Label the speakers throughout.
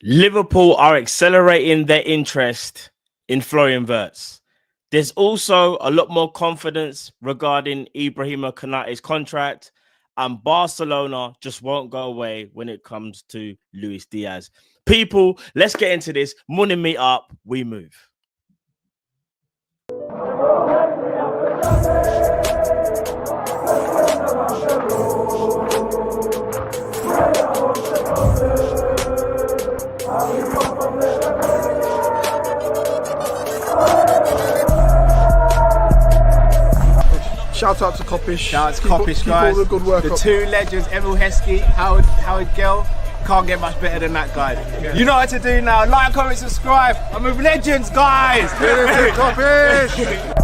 Speaker 1: Liverpool are accelerating their interest in Florian Wirtz. There's also a lot more confidence regarding Ibrahima Konate's contract, and Barcelona just won't go away when it comes to Luis Diaz. People, let's get into this. Morning meet up, we move.
Speaker 2: Shout out to Kopish.
Speaker 3: Shout out to Kopish, guys.
Speaker 2: Keep all the good work
Speaker 3: the
Speaker 2: up.
Speaker 3: two legends, Emil Heskey, Howard Gill. Can't get much better than that, guys. Yeah. You know what to do now. Like, comment, subscribe. I'm with legends, guys.
Speaker 2: Kopish.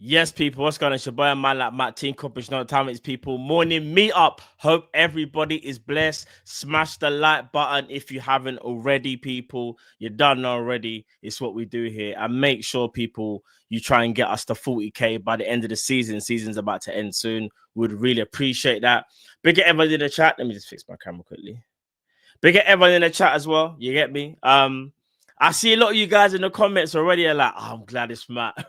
Speaker 1: Yes, people, what's going on? It's your boy, a man like Matt, Team Kop-Ish, no time it's people. Morning meet up. Hope everybody is blessed. Smash the like button if you haven't already, people. You're done already. It's what we do here. And make sure, people, you try and get us to 40K by the end of the season. Season's about to end soon. Would really appreciate that. Big at everybody in the chat. Let me just fix my camera quickly. Big at everyone in the chat as well. You get me? I see a lot of you guys in the comments already are like, oh, I'm glad it's Matt.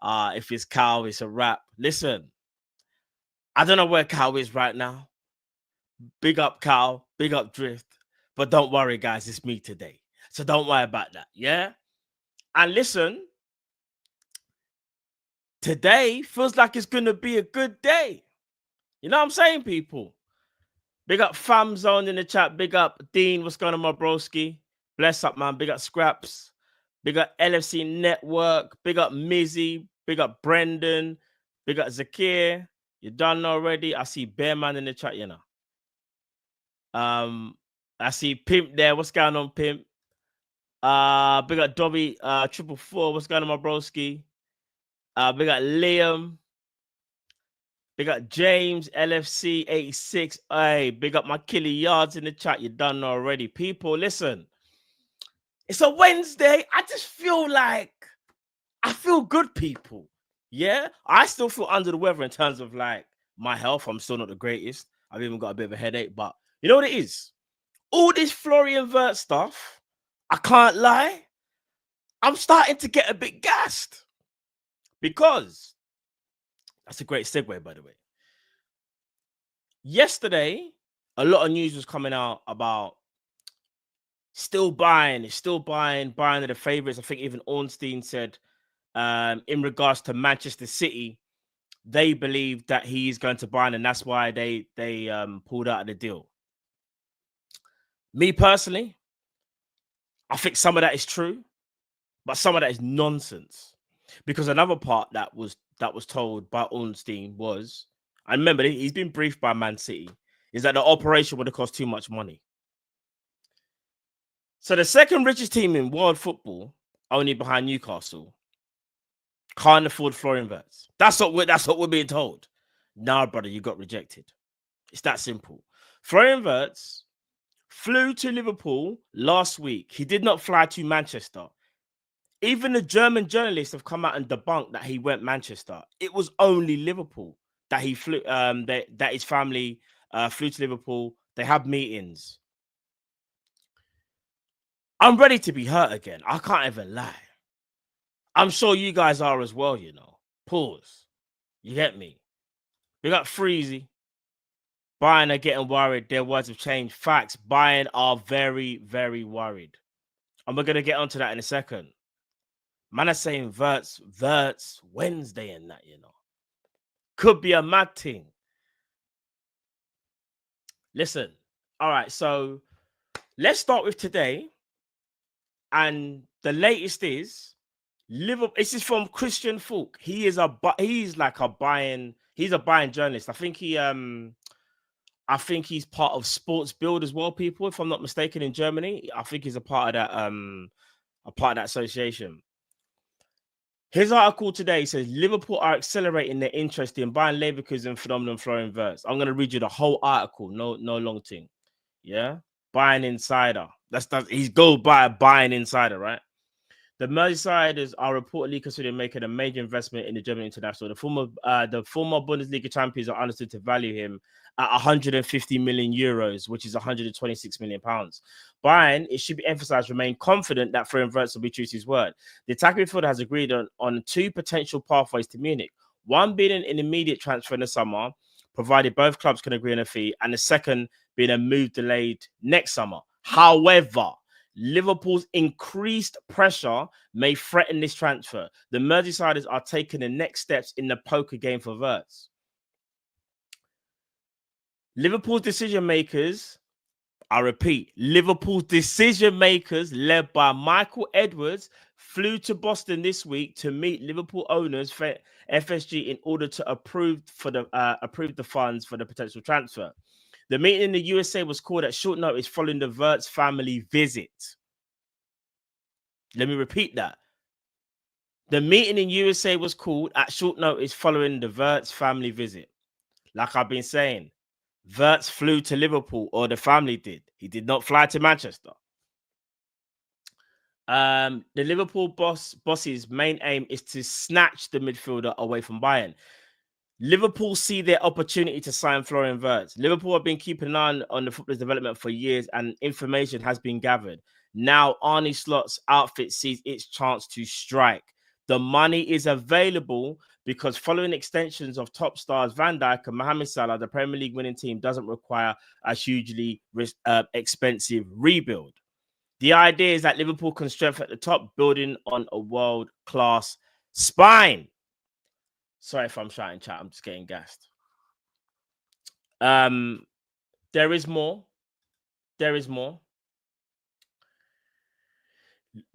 Speaker 1: If it's Cal, it's a wrap. Listen, I don't know where Cal is right now. Big up Cal, big up Drift. But don't worry, guys, it's me today. So don't worry about that, yeah? And listen, today feels like it's going to be a good day. You know what I'm saying, people? Big up Fam Zone in the chat. Big up Dean. What's going on, my broski? Bless up, man. Big up Scraps. Big up LFC Network. Big up Mizzy. Big up Brendan. Big up Zakir. You done already. I see Bearman in the chat, you know. I see Pimp there. What's going on, Pimp? Big up Dobby 444. What's going on, my broski? Big up Liam. Big up James LFC 86. Hey, big up my Killy Yards in the chat. You done already. People, listen. It's a Wednesday. I just feel like I feel good, people. Yeah, I still feel under the weather in terms of like my health. I'm still not the greatest. I've even got a bit of a headache, but you know what it is? All this Florian Wirtz stuff, I can't lie. I'm starting to get a bit gassed because that's a great segue, by the way. Yesterday, a lot of news was coming out about still buying are the favorites. I think even Ornstein said in regards to Manchester City, they believe that he's going to buy, and that's why they pulled out of the deal. Me personally, I think some of that is true, but some of that is nonsense. Because another part that was told by Ornstein was, I remember he's been briefed by Man City, is that the operation would have cost too much money. So the second richest team in world football, only behind Newcastle, can't afford Florian Wirtz. That's what we're being told. Nah, brother, you got rejected. It's that simple. Florian Wirtz flew to Liverpool last week. He did not fly to Manchester. Even the German journalists have come out and debunked that he went Manchester. It was only Liverpool that he flew. That his family flew to Liverpool. They had meetings. I'm ready to be hurt again. I can't even lie. I'm sure you guys are as well, you know. Pause. You get me? We got Freezy. Bayern are getting worried. Their words have changed. Facts. Bayern are very, very worried. And we're going to get onto that in a second. Man are saying Wirtz Wednesday and that, you know. Could be a mad thing. Listen. All right, so let's start with today. And the latest is Liverpool. This is from Christian Falk. He's a Bayern journalist. I think he's part of Sports Build as well, people, if I'm not mistaken, in Germany. I think he's a part of that association. His article today says Liverpool are accelerating their interest in buying Leverkusen phenomenon Florian Wirtz. I'm going to read you the whole article, no long thing. Yeah, buying insider. He's go by a buying insider, right? The Merseysiders are reportedly considering making a major investment in the German international. The former Bundesliga champions are understood to value him at 150 million euros, which is 126 million pounds. Bayern, it should be emphasized, remain confident that Florian Wirtz will be true to his word. The attacking midfielder has agreed on two potential pathways to Munich. One being an immediate transfer in the summer, provided both clubs can agree on a fee, and the second being a move delayed next summer. However, Liverpool's increased pressure may threaten this transfer. The Merseysiders are taking the next steps in the poker game for Wirtz. Liverpool's decision makers, I repeat, Liverpool's decision makers, led by Michael Edwards, flew to Boston this week to meet Liverpool owners for FSG in order to approve the funds for the potential transfer. The meeting in the USA was called at short notice following the Wirtz family visit. Let me repeat that. The meeting in USA was called at short notice following the Wirtz family visit. Like I've been saying, Wirtz flew to Liverpool, or the family did. He did not fly to Manchester. The Liverpool boss's main aim is to snatch the midfielder away from Bayern. Liverpool see their opportunity to sign Florian Wirtz. Liverpool have been keeping an eye on the footballer's development for years, and information has been gathered. Now, Arne Slot's outfit sees its chance to strike. The money is available because following extensions of top stars Van Dijk and Mohamed Salah, the Premier League winning team doesn't require a hugely expensive rebuild. The idea is that Liverpool can strengthen at the top, building on a world-class spine. Sorry if I'm shouting, chat. I'm just getting gassed. There is more. There is more.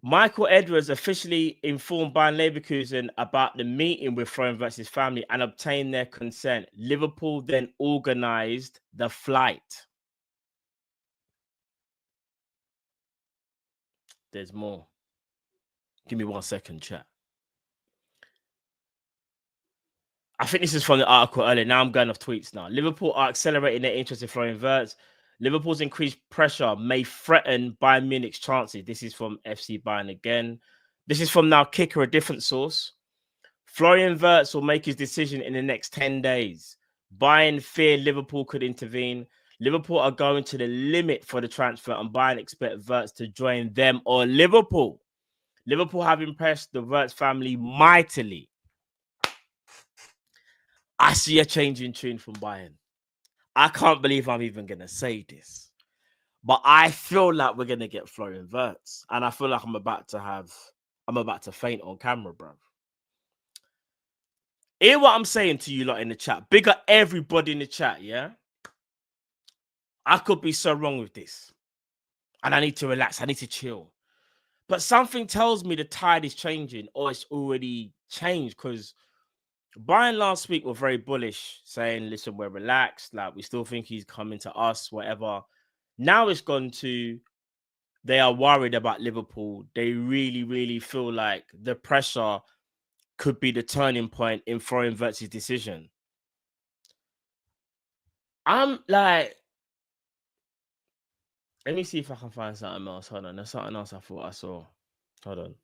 Speaker 1: Michael Edwards officially informed Bayern Leverkusen about the meeting with Florian Wirtz's family and obtained their consent. Liverpool then organized the flight. There's more. Give me 1 second, chat. I think this is from the article earlier. Now I'm going off tweets now. Liverpool are accelerating their interest in Florian Wirtz. Liverpool's increased pressure may threaten Bayern Munich's chances. This is from FC Bayern again. This is from now Kicker, a different source. Florian Wirtz will make his decision in the next 10 days. Bayern fear Liverpool could intervene. Liverpool are going to the limit for the transfer, and Bayern expect Wirtz to join them or Liverpool. Liverpool have impressed the Wirtz family mightily. I see a change in tune from Bayern. I can't believe I'm even going to say this, but I feel like we're going to get Florian Wirtz, and I feel like I'm about to faint on camera, bro. Hear what I'm saying to you lot in the chat. Big up everybody in the chat, yeah? I could be so wrong with this, and I need to relax. I need to chill. But something tells me the tide is changing, or it's already changed, because Bayern last week were very bullish, saying, listen, we're relaxed. Like, we still think he's coming to us, whatever. Now it's gone to, they are worried about Liverpool. They really, really feel like the pressure could be the turning point in Florian Wirtz's decision. I'm like, let me see if I can find something else. Hold on. There's something else I thought I saw. Hold on.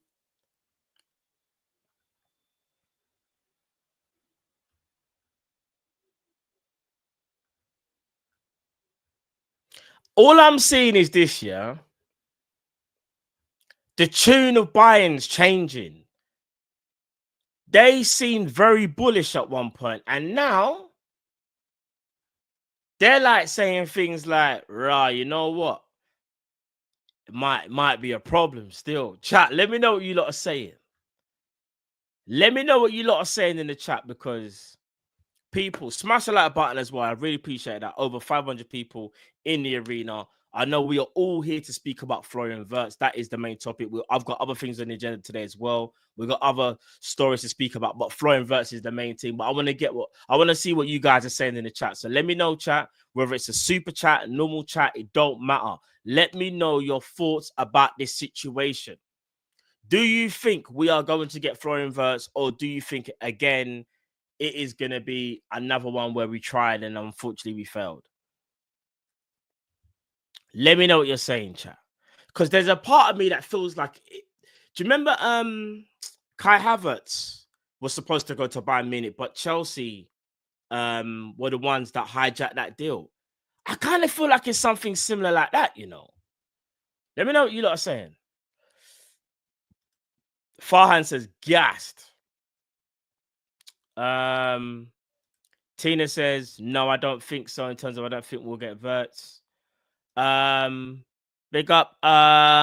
Speaker 1: All I'm seeing is this, yeah. The tune of Bayern's changing. They seemed very bullish at one point, and now they're like saying things like, "Rah, you know what? It might be a problem still." Chat, let me know what you lot are saying. Let me know what you lot are saying in the chat, because people, smash the like button as well. I really appreciate that. Over 500 people in the arena. I know we are all here to speak about Florian Wirtz. That is the main topic. I've got other things on the agenda today as well. We've got other stories to speak about, but Florian Wirtz is the main thing. But I want to see what you guys are saying in the chat. So let me know, chat, whether it's a super chat, normal chat, it don't matter. Let me know your thoughts about this situation. Do you think we are going to get Florian Wirtz, or do you think, again, it is going to be another one where we tried and unfortunately we failed? Let me know what you're saying, chat. Because there's a part of me that feels like, Do you remember Kai Havertz was supposed to go to Bayern Munich, but Chelsea were the ones that hijacked that deal? I kind of feel like it's something similar like that, you know. Let me know what you lot are saying. Farhan says gassed. Tina says no, I don't think so. In terms of I don't think we'll get Wirtz. Big up Abinash.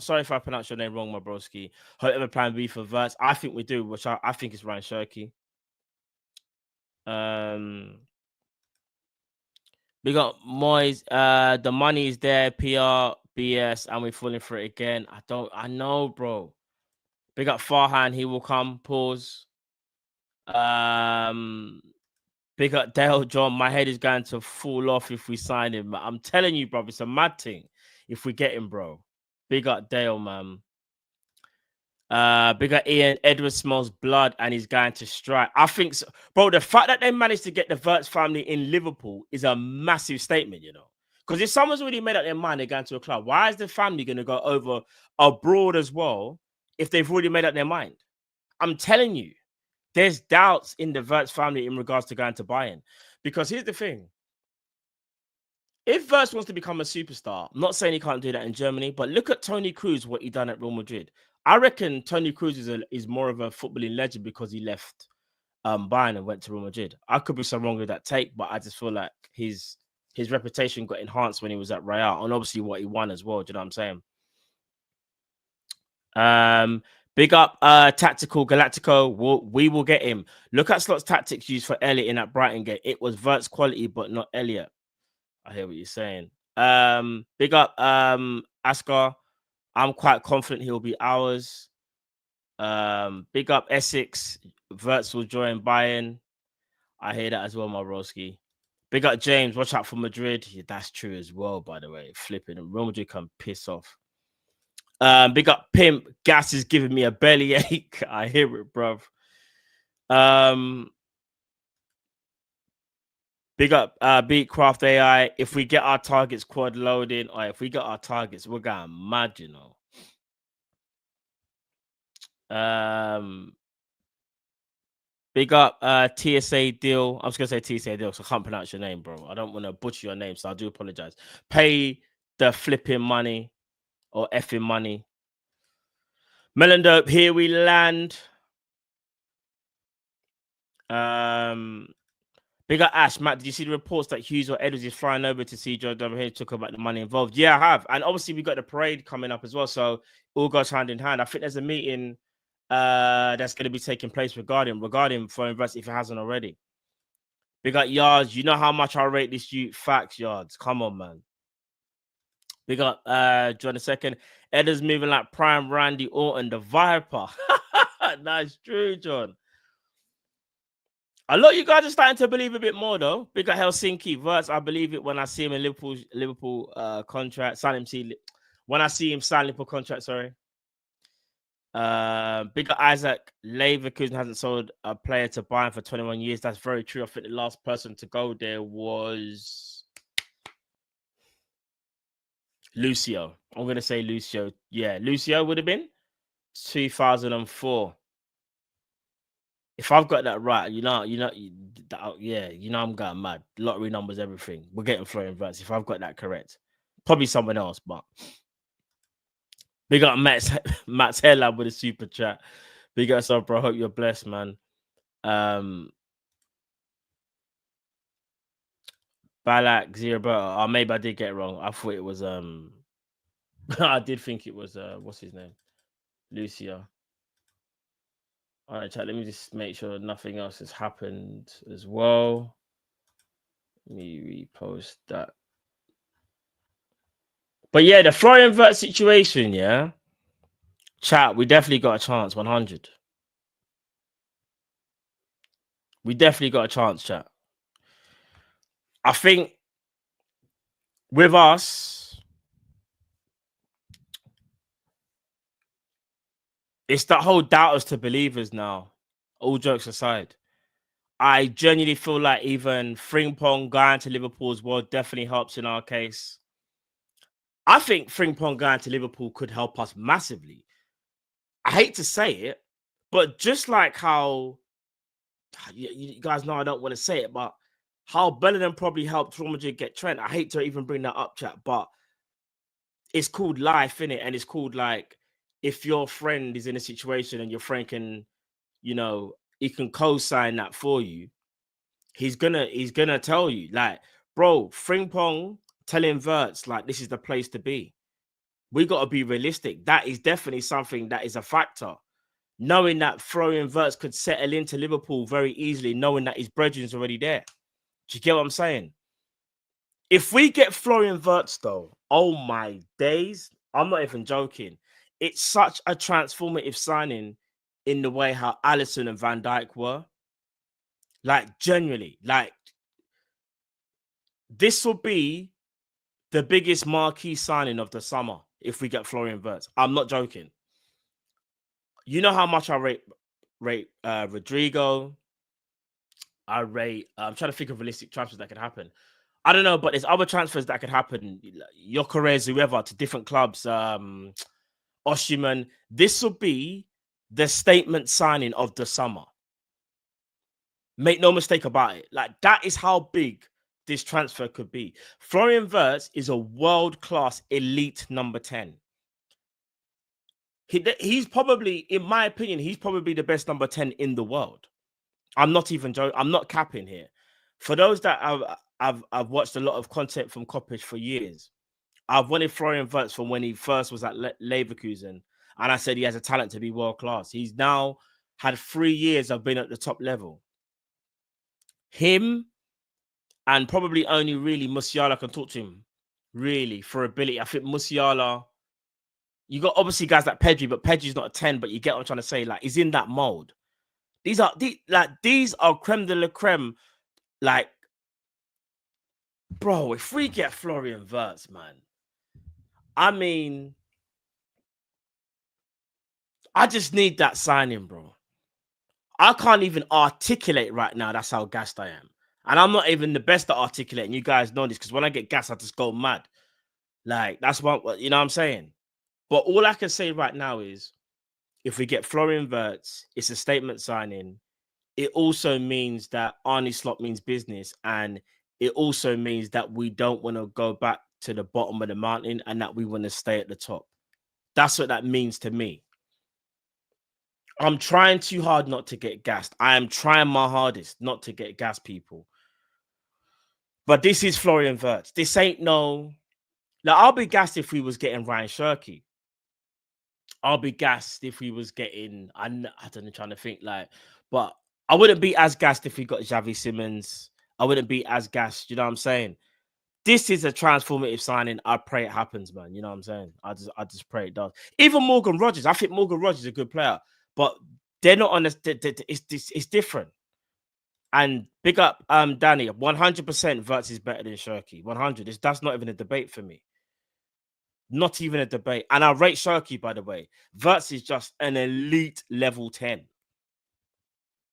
Speaker 1: Sorry if I pronounced your name wrong, my broski. However, plan B for Wirtz. I think we do, which I think is Ryan Shirky. Big up Moyes. The money is there, PR, BS, and we're falling for it again. I know, bro. Big up Farhan, he will come. Pause. Big up Dale John. My head is going to fall off if we sign him. I'm telling you, bro, it's a mad thing if we get him, bro. Big up Dale, man. Big up Ian. Edward smells blood and he's going to strike. I think so. Bro, the fact that they managed to get the Wirtz family in Liverpool is a massive statement, you know. Because if someone's already made up their mind they're going to a club, why is the family going to go over abroad as well if they've already made up their mind? I'm telling you, there's doubts in the Wirtz family in regards to going to Bayern. Because here's the thing. If Wirtz wants to become a superstar, I'm not saying he can't do that in Germany, but look at Toni Kroos, what he done at Real Madrid. I reckon Toni Kroos is more of a footballing legend because he left Bayern and went to Real Madrid. I could be so wrong with that take, but I just feel like his reputation got enhanced when he was at Real, and obviously what he won as well. Do you know what I'm saying? Big up Tactical Galactico. We will get him. Look at Slot's tactics used for Elliot in that Brighton game. It was Wirtz quality, but not Elliot. I hear what you're saying. Big up Askar. I'm quite confident he'll be ours. Big up Essex. Wirtz will join Bayern. I hear that as well, my Roski. Big up James. Watch out for Madrid. Yeah, that's true as well, by the way. Flipping. Real Madrid can piss off. Big up Pimp. Gas is giving me a bellyache. I hear it, bruv. Big up Beatcraft AI. If we get our targets quad loading, or if we get our targets, we're going mad, you know. Big up TSA deal. I was gonna say TSA deal, so I can't pronounce your name, bro. I don't want to butcher your name, so I do apologize. Pay the flipping money or effing money. Melon Dope, here we land. Big up Ash. Matt, did you see the reports that Hughes or Edwards is flying over to see Joe over here talk about the money involved? Yeah, I have. And obviously we got the parade coming up as well, so all goes hand in hand. I think there's a meeting that's going to be taking place regarding foreign Wirtz if it hasn't already. Big up Yards. You know how much I rate this youth. Facts, Yards. Come on, man. Big up John II. Edwards moving like prime Randy Orton, the Viper. That's true, John. A lot of you guys are starting to believe a bit more, though. Big up Helsinki. Wirtz, I believe it when I see him in Liverpool contract. When I see him sign Liverpool contract, sorry. Big up Isaac. Leverkusen hasn't sold a player to Bayern for 21 years. That's very true. I think the last person to go there was Lucio. I'm going to say Lucio. Yeah, Lucio would have been 2004. If I've got that right, you know, I'm going mad. Lottery numbers, everything. We're getting Florian Wirtz. If I've got that correct, probably someone else, but big up Matt's Hairlab with a super chat. Big up yourself, bro. Hope you're blessed, man. Balak Zero. Oh, maybe I did get it wrong. I thought it was I did think it was what's his name? Lucio. All right, chat. Let me just make sure nothing else has happened as well. Let me repost that. But yeah, the Florian Wirtz situation, yeah. Chat, we definitely got a chance, 100. We definitely got a chance, chat. I think with us, it's that whole doubters to believers now. All jokes aside, I genuinely feel like even Frimpong going to Liverpool as well definitely helps in our case. I think Frimpong going to Liverpool could help us massively. I hate to say it, but just like how you guys know I don't want to say it, but how Bellingham probably helped Real Madrid get Trent. I hate to even bring that up, chat, but it's called life, innit? And it's called like if your friend is in a situation and your friend can, you know, he can co-sign that for you. He's gonna tell you, like, bro, Frimpong telling Wirtz, like, this is the place to be. We got to be realistic. That is definitely something that is a factor. Knowing that Florian Wirtz could settle into Liverpool very easily, knowing that his brethren's already there. Do you get what I'm saying? If we get Florian Wirtz, though, oh my days, I'm not even joking. It's such a transformative signing in the way how Alisson and Van Dijk were. Like, genuinely, like, this will be the biggest marquee signing of the summer if we get Florian Wirtz. I'm not joking. You know how much I rate Rodrigo. I rate. I'm trying to think of realistic transfers that could happen. I don't know, but there's other transfers that could happen. Gyökeres, whoever, to different clubs. Osimhen. This will be the statement signing of the summer. Make no mistake about it. Like, that is how big this transfer could be. Florian Wirtz is a world-class elite number 10. He's probably, in my opinion, he's probably the best number 10 in the world. I'm not even joking. I'm not capping here. For those that I've watched a lot of content from Kop-Ish for years. I've wanted Florian Wirtz from when he first was at Leverkusen, and I said he has a talent to be world-class. He's now had 3 years of being at the top level. Him and probably only really Musiala can talk to him, really, for ability. I think Musiala, you got obviously guys like Pedri, but Pedri's not a 10, but you get what I'm trying to say. Like, he's in that mold. These are creme de la creme. Like, bro, if we get Florian Wirtz, man, I mean, I just need that signing, bro. I can't even articulate right now. That's how gassed I am. And I'm not even the best at articulating. You guys know this, because when I get gassed, I just go mad. Like, that's what, you know what I'm saying? But all I can say right now is, if we get Florian Wirtz, it's a statement signing. It also means that Arne Slot means business. And it also means that we don't want to go back to the bottom of the mountain and that we want to stay at the top. That's what that means to me. I'm trying too hard not to get gassed. I am trying my hardest not to get gassed, people. But this is Florian Wirtz. This ain't no... Like, I'll be gassed if we was getting Ryan Shirky. I'll be gassed if we was getting... I don't know, trying to think, like... But I wouldn't be as gassed if we got Xavi Simons. I wouldn't be as gassed, you know what I'm saying? This is a transformative signing. I pray it happens, man. You know what I'm saying? I just pray it does. Even Morgan Rogers. I think Morgan Rogers is a good player. But they're not on the... It's different. And big up Danny. 100% Wirtz is better than Shirky. 100. That's not even a debate for me. Not even a debate. And I rate Shirky, by the way. Wirtz is just an elite level 10.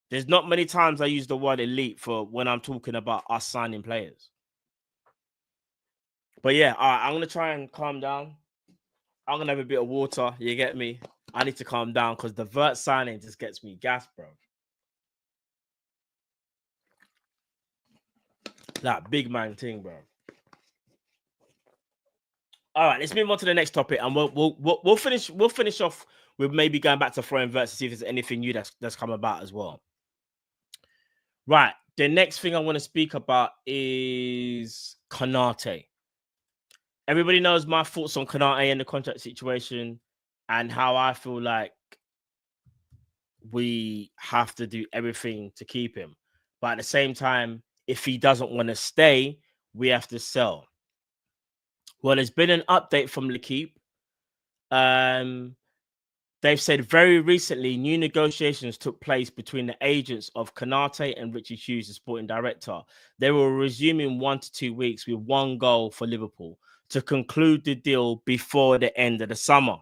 Speaker 1: There's not many times I use the word elite for when I'm talking about us signing players. But yeah, all right, I'm going to try and calm down. I'm going to have a bit of water. You get me? I need to calm down because the Wirtz signing just gets me gassed, bro. That big man thing, bro. All right, let's move on to the next topic, and we'll finish off with maybe going back to Florian Wirtz to see if there's anything new that's come about as well. Right, the next thing I want to speak about is Konate. Everybody knows my thoughts on Konate and the contract situation, and how I feel like we have to do everything to keep him. But at the same time, if he doesn't want to stay, we have to sell. Well, there's been an update from L'Equipe. They've said very recently new negotiations took place between the agents of Konate and Richie Hughes, the sporting director. They will resume in 1 to 2 weeks with one goal for Liverpool to conclude the deal before the end of the summer.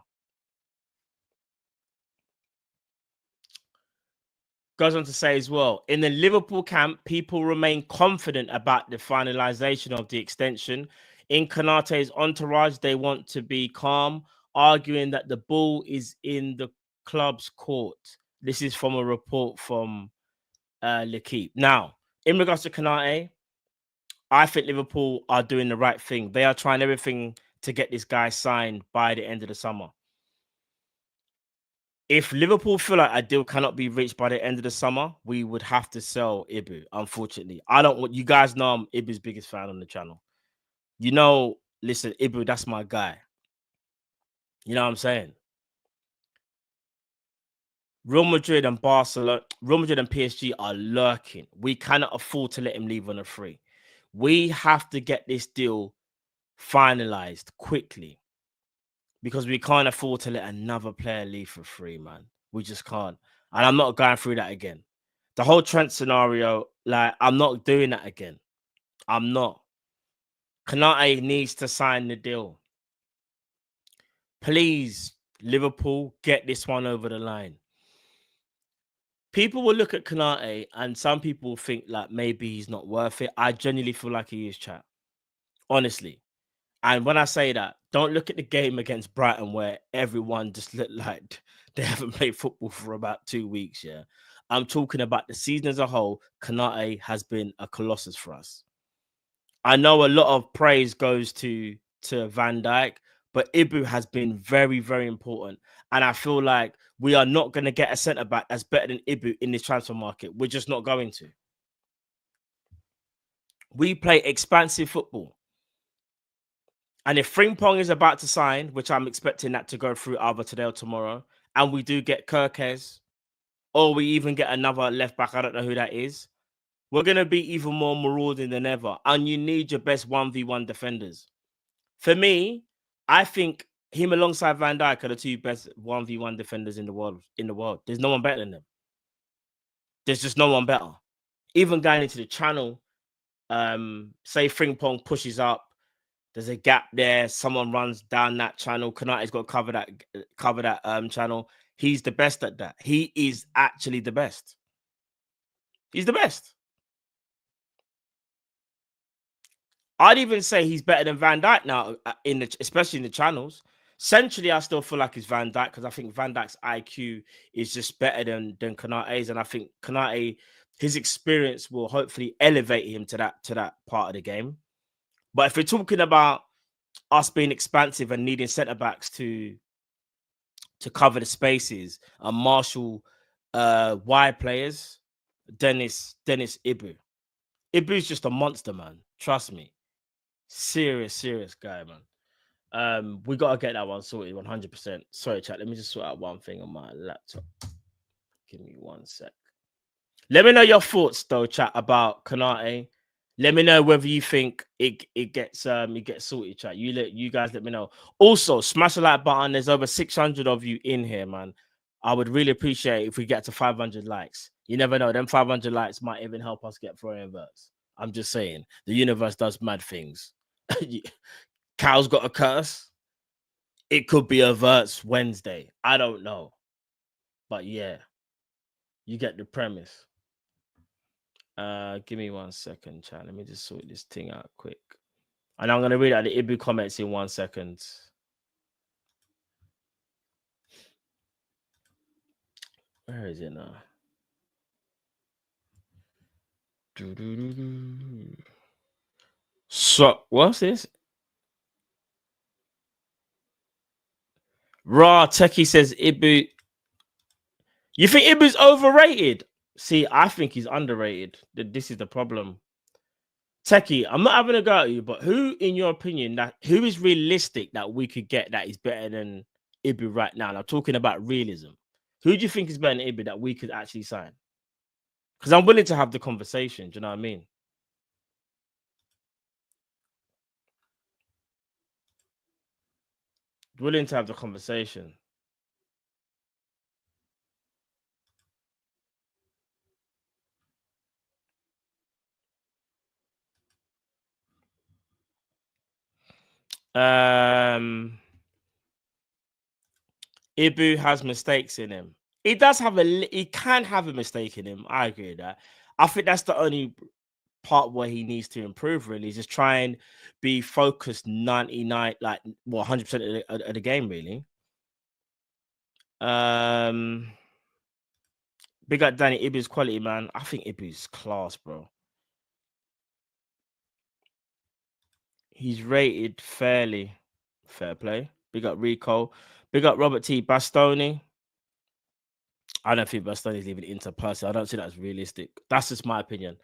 Speaker 1: Goes on to say as well, in the Liverpool camp, people remain confident about the finalization of the extension. In Konate's entourage, they want to be calm, arguing that the ball is in the club's court. This is from a report from L'Equipe. Now, in regards to Konate, I think Liverpool are doing the right thing. They are trying everything to get this guy signed by the end of the summer. If Liverpool feel like a deal cannot be reached by the end of the summer, we would have to sell Ibu. Unfortunately, I don't want you guys know I'm Ibu's biggest fan on the channel. You know, listen, Ibu, that's my guy. You know what I'm saying? Real Madrid and Barcelona, Real Madrid and PSG are lurking. We cannot afford to let him leave on a free. We have to get this deal finalized quickly because we can't afford to let another player leave for free, man. We just can't. And I'm not going through that again. The whole Trent scenario, like, I'm not doing that again. I'm not. Konate needs to sign the deal. Please, Liverpool, get this one over the line. People will look at Konate and some people will think like maybe he's not worth it. I genuinely feel like he is, chat. Honestly. And when I say that, don't look at the game against Brighton where everyone just looked like they haven't played football for about 2 weeks. Yeah. I'm talking about the season as a whole. Konate has been a colossus for us. I know a lot of praise goes to Van Dijk, but Ibu has been very, very important. And I feel like we are not going to get a centre-back that's better than Ibu in this transfer market. We're just not going to. We play expansive football. And if Frimpong is about to sign, which I'm expecting that to go through either today or tomorrow, and we do get Kirkes, or we even get another left-back, I don't know who that is, we're going to be even more marauding than ever. And you need your best 1v1 defenders. For me, I think him alongside Van Dijk are the two best 1v1 defenders in the world. There's no one better than them. There's just no one better. Even going into the channel, say Frimpong pushes up, there's a gap there, someone runs down that channel, Konate's got to cover that channel. He's the best at that. He is actually the best. He's the best. I'd even say he's better than Van Dijk now, especially in the channels. Centrally, I still feel like it's Van Dijk because I think Van Dijk's IQ is just better than Konate's, and I think Konate, his experience will hopefully elevate him to that part of the game. But if we're talking about us being expansive and needing centre backs to cover the spaces and marshal wide players, Dennis Ibu. Ibu's just a monster, man. Trust me. Serious guy, man. We gotta get that one sorted 100%. Sorry, chat. Let me just sort out one thing on my laptop. Give me 1 sec. Let me know your thoughts, though, chat, about Konate. Let me know whether you think it gets sorted, chat. You guys let me know. Also, smash the like button. There's over 600 of you in here, man. I would really appreciate if we get to 500 likes. You never know. Them 500 likes might even help us get throwing verts. I'm just saying. The universe does mad things. Cal's got a curse. It could be a verts Wednesday. I don't know. But yeah. You get the premise. Give me 1 second, chat. Let me just sort this thing out quick. And I'm going to read out the Ibu comments in 1 second. Where is it now? So, what's this? Raw Techie says Ibu. You think Ibu's overrated? See, I think he's underrated. This is the problem. Techie, I'm not having a go at you, but who, in your opinion, who is realistic that we could get that is better than Ibu right now? And I'm talking about realism. Who do you think is better than Ibu that we could actually sign? Because I'm willing to have the conversation. Do you know what I mean? Willing to have the conversation. Ibu has mistakes in him. He can have a mistake in him. I agree with that. I think that's the only part where he needs to improve. Really, he's just try and be focused 99, like 100% of the game. Really. Big up Danny Ibu's quality, man. I think Ibu's class, bro. He's rated fairly. Fair play. Big up Rico. Big up Robert T. Bastoni. I don't think Bastoni's leaving Inter personally. I don't see that as realistic. That's just my opinion.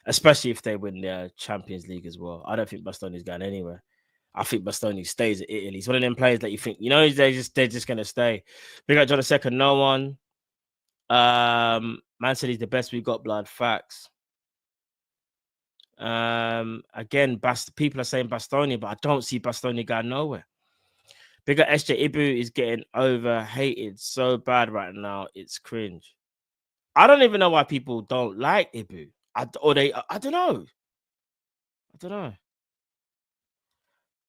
Speaker 1: Especially if they win their Champions League as well. I don't think Bastoni's going anywhere. I think Bastoni stays at Italy. He's one of them players that you think, they're just gonna stay. Big up John II, no one. Man said he's the best we've got, blood. Facts. Again, people are saying Bastoni, but I don't see Bastoni going nowhere. Bigger SJ Ibu is getting overhated so bad right now. It's cringe. I don't even know why people don't like Ibu. I don't know.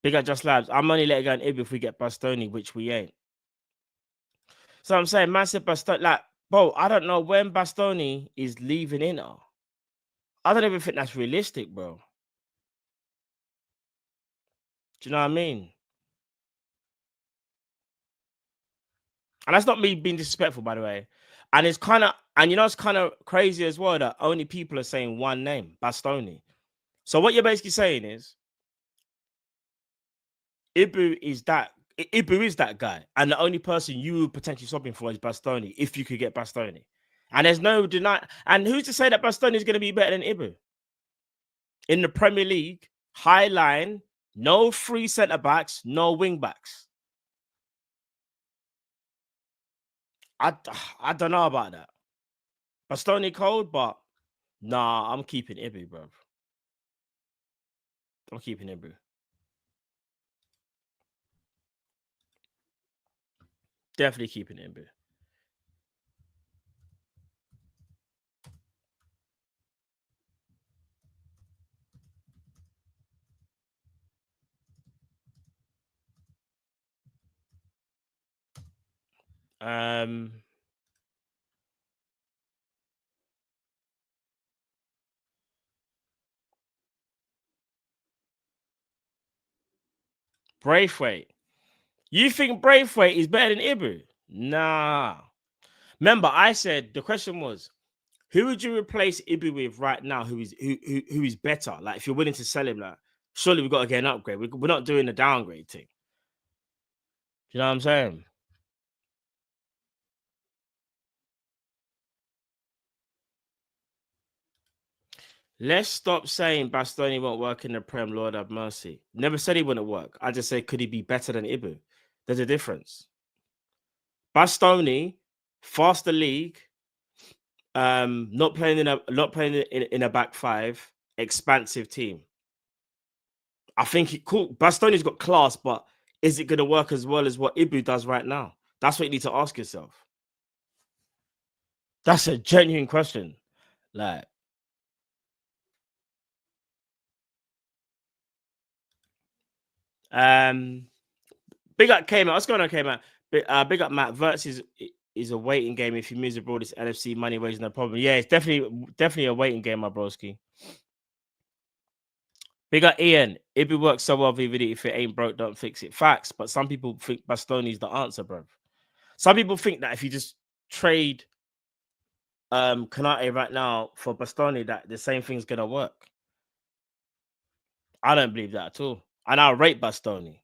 Speaker 1: Big up Just Labs. I'm only letting go on Ibu if we get Bastoni, which we ain't. So I'm saying, massive Bastoni, like, bro, I don't know when Bastoni is leaving Inter. I don't even think that's realistic, bro. Do you know what I mean? And that's not me being disrespectful, by the way. And it's kind of, it's kind of crazy as well that only people are saying one name, Bastoni. So what you're basically saying is, Ibu is that guy, and the only person you would potentially swap him for is Bastoni if you could get Bastoni. And there's no deny. And who's to say that Bastoni is going to be better than Ibu in the Premier League? High line, no free centre backs, no wing backs. I don't know about that. Bastoni cold, but nah, I'm keeping Ibu, bro. I'm keeping Ibu. Definitely keeping Ibu. Braithwaite. You think Braithwaite is better than Ibu? Nah. Remember, I said the question was, who would you replace Ibu with right now? Who is better? Like, if you're willing to sell him, like, surely we've got to get an upgrade. We're not doing the downgrade thing. Do you know what I'm saying? Let's stop saying Bastoni won't work in the Prem, Lord have mercy. Never said he wouldn't work. I just said, could he be better than Ibu? There's a difference. Bastoni, faster league, not playing in a back five, expansive team. I think cool. Bastoni's got class, but is it going to work as well as what Ibu does right now? That's what you need to ask yourself. That's a genuine question. Like, big up K-Man. What's going on, K-Man? Big up Matt. Wirtz is a waiting game. If he moves abroad, this LFC money ways no problem. Yeah, it's definitely a waiting game, my broski. Big up Ian. Ibu works so well, VVD. If it ain't broke, don't fix it. Facts. But some people think Bastoni's the answer, bro. Some people think that if you just trade Konate right now for Bastoni, that the same thing's gonna work. I don't believe that at all. And I rate Bastoni.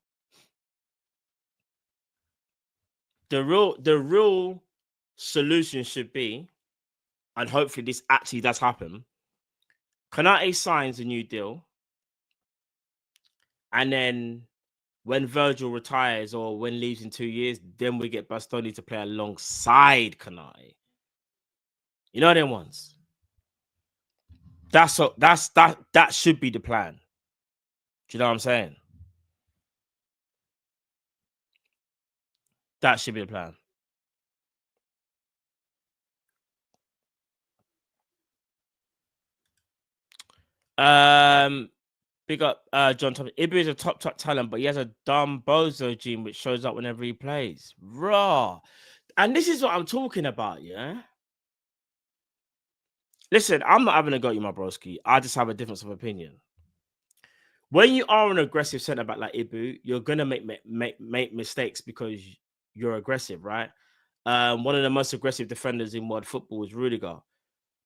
Speaker 1: The real solution should be, and hopefully this actually does happen, Konate signs a new deal, and then when Virgil retires or when leaves in 2 years, then we get Bastoni to play alongside Konate. You know them ones. That should be the plan. Do you know what I'm saying? That should be the plan. Big up John Thomas. Ibu is a top talent, but he has a dumb bozo gene which shows up whenever he plays. Raw. And this is what I'm talking about, yeah? Listen, I'm not having a go at you, my broski. I just have a difference of opinion. When you are an aggressive centre back like Ibu, you're gonna make mistakes because you're aggressive, right? One of the most aggressive defenders in world football is Rudiger.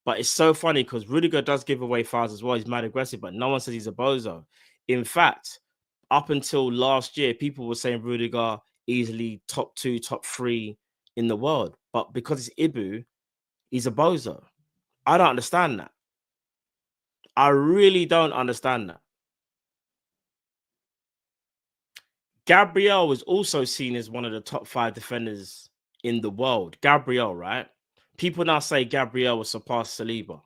Speaker 1: But it's so funny because Rudiger does give away fouls as well. He's mad aggressive, but no one says he's a bozo. In fact, up until last year, people were saying Rudiger easily top 2, top 3 in the world. But because it's Ibu, he's a bozo. I don't understand that. I really don't understand that. Gabriel was also seen as one of the top 5 defenders in the world. Gabriel, right? People now say Gabriel will surpass Saliba.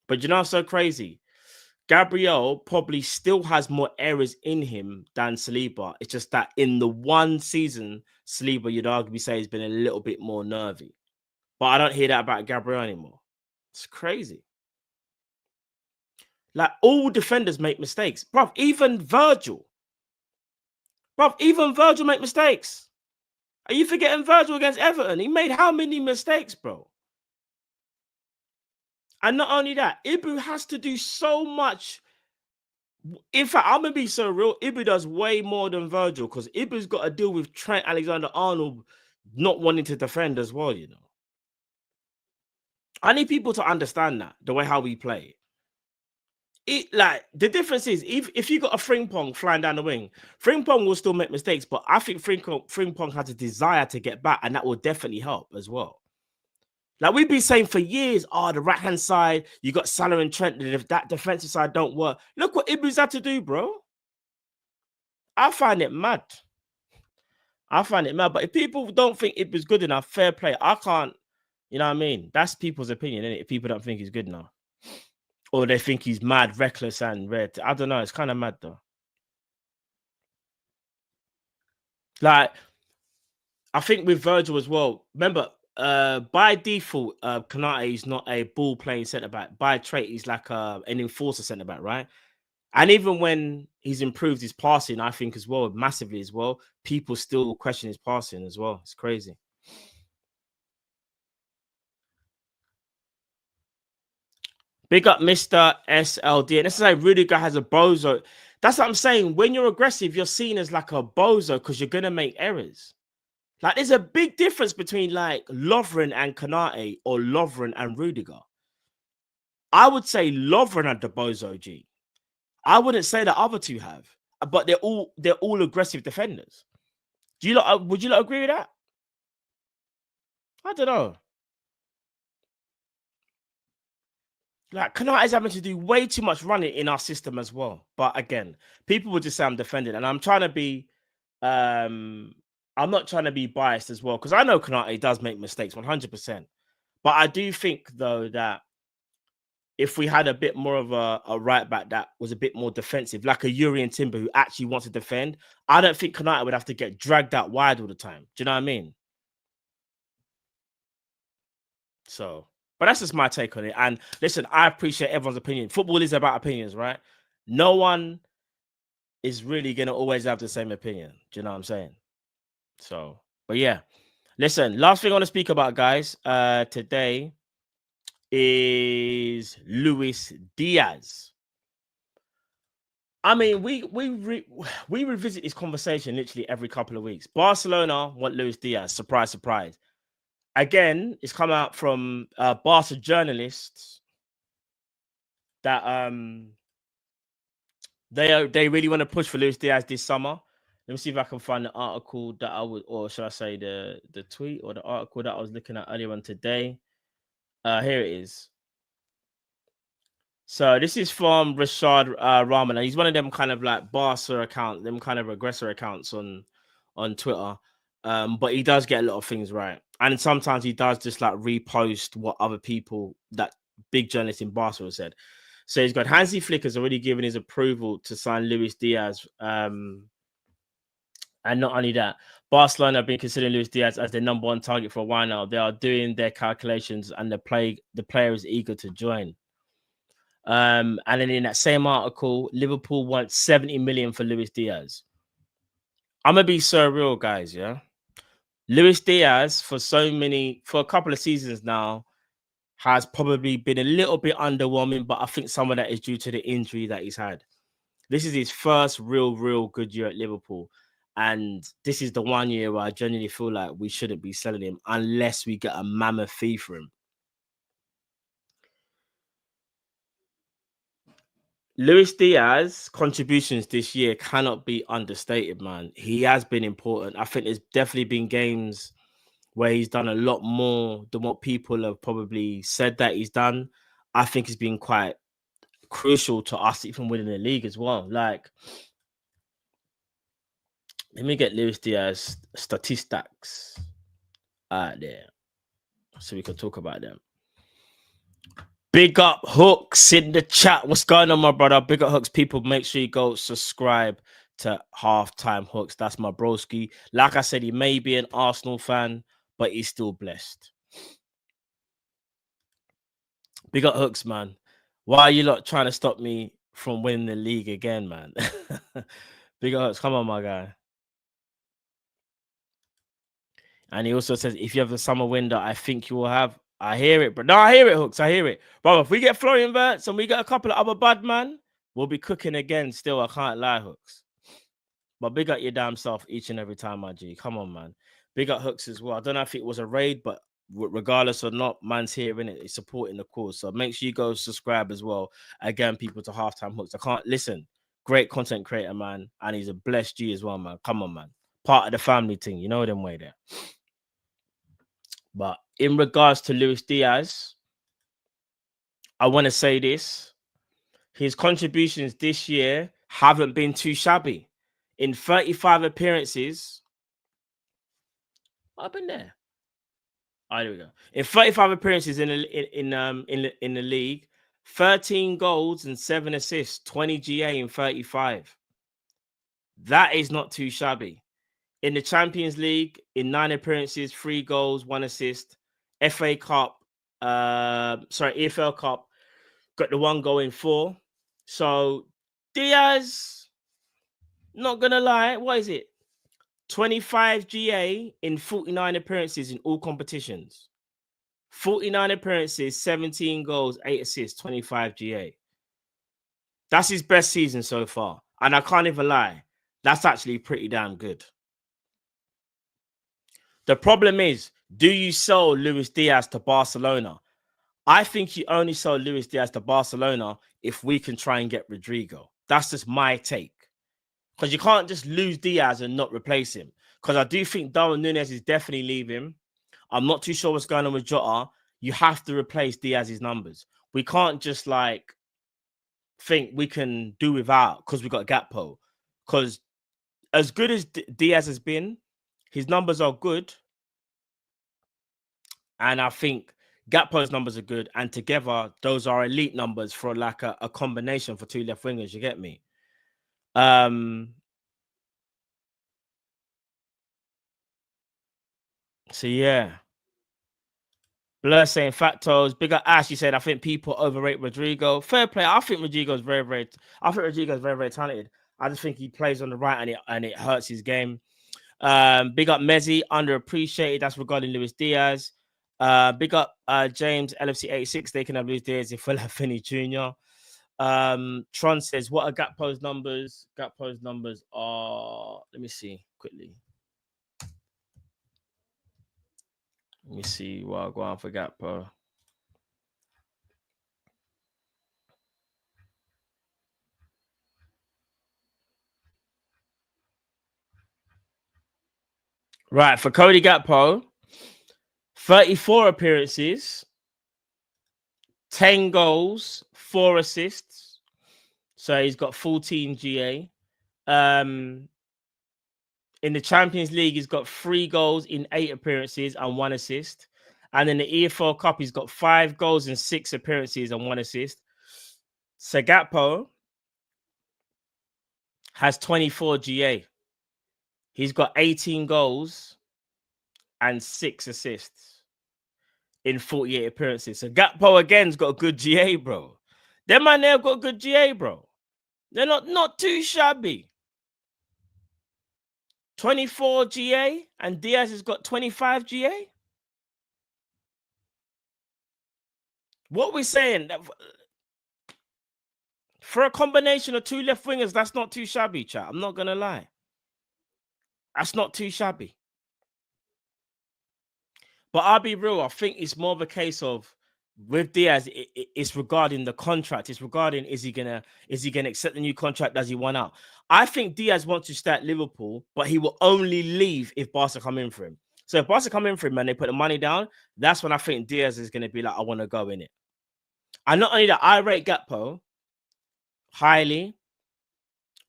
Speaker 1: But you know what's so crazy? Gabriel probably still has more errors in him than Saliba. It's just that in the one season, Saliba, you'd arguably say, has been a little bit more nervy. But I don't hear that about Gabriel anymore. It's crazy. Like, all defenders make mistakes. Bruv, even Virgil. Bruv, even Virgil make mistakes. Are you forgetting Virgil against Everton? He made how many mistakes, bro? And not only that, Ibu has to do so much. In fact, I'm going to be so real. Ibu does way more than Virgil because Ibu's got to deal with Trent Alexander-Arnold not wanting to defend as well, you know. I need people to understand that, the way how we play. Like, the difference is, if you got a Frimpong flying down the wing, Frimpong will still make mistakes, but I think Frimpong has a desire to get back, and that will definitely help as well. Like, we've been saying for years, the right-hand side, you got Salah and Trent, and if that defensive side don't work, look what Ibu's had to do, bro. I find it mad. But if people don't think Ibu's good enough, fair play. I can't, you know what I mean? That's people's opinion, isn't it? If people don't think he's good enough. Or they think he's mad, reckless, and red. I don't know. It's kind of mad, though. Like, I think with Virgil as well, remember, by default, Konate is not a ball-playing centre-back. By trait, he's like an enforcer centre-back, right? And even when he's improved his passing, I think as well, massively as well, people still question his passing as well. It's crazy. Big up Mr. SLD. And this is like Rudiger has a bozo. That's what I'm saying. When you're aggressive, you're seen as like a bozo because you're going to make errors. Like, there's a big difference between like Lovren and Konate or Lovren and Rudiger. I would say Lovren had the bozo G. I wouldn't say the other two have, but they're all aggressive defenders. Would you not agree with that? I don't know. Like, Konate is having to do way too much running in our system as well. But again, people would just say I'm defending, and I'm trying to be, I'm not trying to be biased as well because I know Konate does make mistakes 100%. But I do think though that if we had a bit more of a right back that was a bit more defensive, like a Yuri and Timber who actually wants to defend, I don't think Konate would have to get dragged out wide all the time. Do you know what I mean? So, but that's just my take on it. And listen, I appreciate everyone's opinion. Football is about opinions, right? No one is really going to always have the same opinion. Do you know what I'm saying? So, but yeah. Listen, last thing I want to speak about, guys, today is Luis Diaz. I mean, we revisit this conversation literally every couple of weeks. Barcelona want Luis Diaz. Surprise, surprise. Again, it's come out from Barca journalists that they really want to push for Luis Diaz this summer. Let me see if I can find the article that I would, or should I say the tweet or the article that I was looking at earlier on today. Here it is. So this is from Rashad Rahman. He's one of them kind of like Barca account, them kind of aggressor accounts on Twitter. But he does get a lot of things right. And sometimes he does just like repost what other people, that big journalists in Barca have said. So he's got Hansi Flick has already given his approval to sign Luis Diaz. And not only that, Barcelona have been considering Luis Diaz as their number one target for a while now. They are doing their calculations and the player is eager to join. And then in that same article, Liverpool wants 70 million for Luis Diaz. I'm going to be so real, guys, yeah? Luis Diaz, for a couple of seasons now, has probably been a little bit underwhelming, but I think some of that is due to the injury that he's had. This is his first real good year at Liverpool. And this is the 1 year where I genuinely feel like we shouldn't be selling him unless we get a mammoth fee for him. Luis Diaz contributions this year cannot be understated, man. He has been important. I think there's definitely been games where he's done a lot more than what people have probably said that he's done. I think he's been quite crucial to us even winning the league as well. Like, let me get Luis Diaz statistics out there so we can talk about them. Big up Hooks in the chat. What's going on, my brother? Big up Hooks. People, make sure you go subscribe to Halftime Hooks. That's my broski. Like I said, he may be an Arsenal fan, but he's still blessed. Big up Hooks, man. Why are you lot trying to stop me from winning the league again, man? Big up Hooks. Come on, my guy. And he also says, if you have the summer window, I think you will have. I hear it, bro. No, I hear it, Hooks. I hear it. Bro, if we get Florian Wirtz and we get a couple of other bad man, we'll be cooking again still. I can't lie, Hooks. But big up your damn self each and every time, my G. Come on, man. Big up Hooks as well. I don't know if it was a raid, but regardless or not, man's here, in it. He's supporting the cause. So make sure you go subscribe as well. Again, people, to Halftime Hooks. I can't listen. Great content creator, man. And he's a blessed G as well, man. Come on, man. Part of the family thing. You know them way there. But in regards to Luis Diaz, I want to say this. His contributions this year haven't been too shabby. In 35 appearances, I've been there. Oh, there we go. In 35 appearances in the league, 13 goals and 7 assists, 20 GA in 35. That is not too shabby. In the Champions League, in 9 appearances, 3 goals, 1 assist. FA Cup, EFL Cup, got the 1 goal in 4. So Diaz, not gonna lie, what is it? 25 GA in 49 appearances in all competitions. 49 appearances, 17 goals, 8 assists, 25 GA. That's his best season so far. And I can't even lie, that's actually pretty damn good. The problem is, do you sell Luis Diaz to Barcelona? I think you only sell Luis Diaz to Barcelona if we can try and get Rodrigo. That's just my take. Because you can't just lose Diaz and not replace him. Because I do think Darwin Núñez is definitely leaving. I'm not too sure what's going on with Jota. You have to replace Diaz's numbers. We can't just think we can do without because we got Gakpo. Because as good as Diaz has been, his numbers are good. And I think Gakpo's numbers are good. And together, those are elite numbers for a combination for 2 left wingers. You get me? So, yeah. Blur saying factos. Bigger Ash, he said, I think people overrate Rodrigo. Fair play. I think Rodrigo's very talented. I just think he plays on the right and it hurts his game. Big up Messi, underappreciated. That's regarding Luis Diaz. Big up James LFC 86. They can have Luis Diaz if we'll have Finney Jr. Tron says, what are Gakpo's numbers? Gakpo's numbers are, let me see quickly. Let me see what I'll go on for Gakpo. Right, for Cody Gakpo, 34 appearances, 10 goals, 4 assists. So he's got 14 GA. In the Champions League, he's got 3 goals in 8 appearances and 1 assist. And in the EFL Cup, he's got 5 goals in 6 appearances and 1 assist. So Gakpo has 24 GA. He's got 18 goals and 6 assists in 48 appearances. So Gakpo again's got a good GA, bro. Them man there have got good GA, bro. They're not too shabby. 24 GA and Diaz has got 25 GA. What we're saying, for a combination of two left wingers, that's not too shabby, chat. I'm not gonna lie. That's not too shabby. But I'll be real. I think it's more of a case of with Diaz, it's regarding the contract. It's regarding is he gonna accept the new contract? Does he want out? I think Diaz wants to stay at Liverpool, but he will only leave if Barca come in for him. So if Barca come in for him and they put the money down, that's when I think Diaz is gonna be like, I want to go in it. And not only that, I rate Gakpo highly,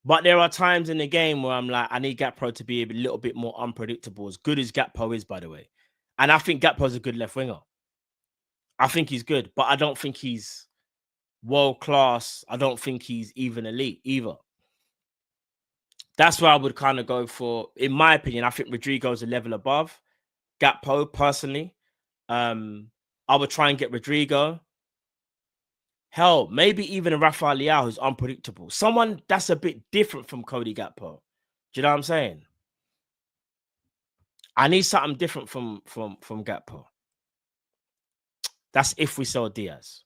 Speaker 1: but there are times in the game where I'm like, I need Gakpo to be a little bit more unpredictable. As good as Gakpo is, by the way, and I think Gakpo's a good left winger. I think he's good, but I don't think he's world class. I don't think he's even elite either. That's where I would kind of go for, in my opinion. I think Rodrigo's a level above Gakpo personally. I would try and get Rodrigo. Hell, maybe even a Rafael Leao who's unpredictable. Someone that's a bit different from Cody Gakpo. Do you know what I'm saying? I need something different from Gakpo. That's if we sell Diaz.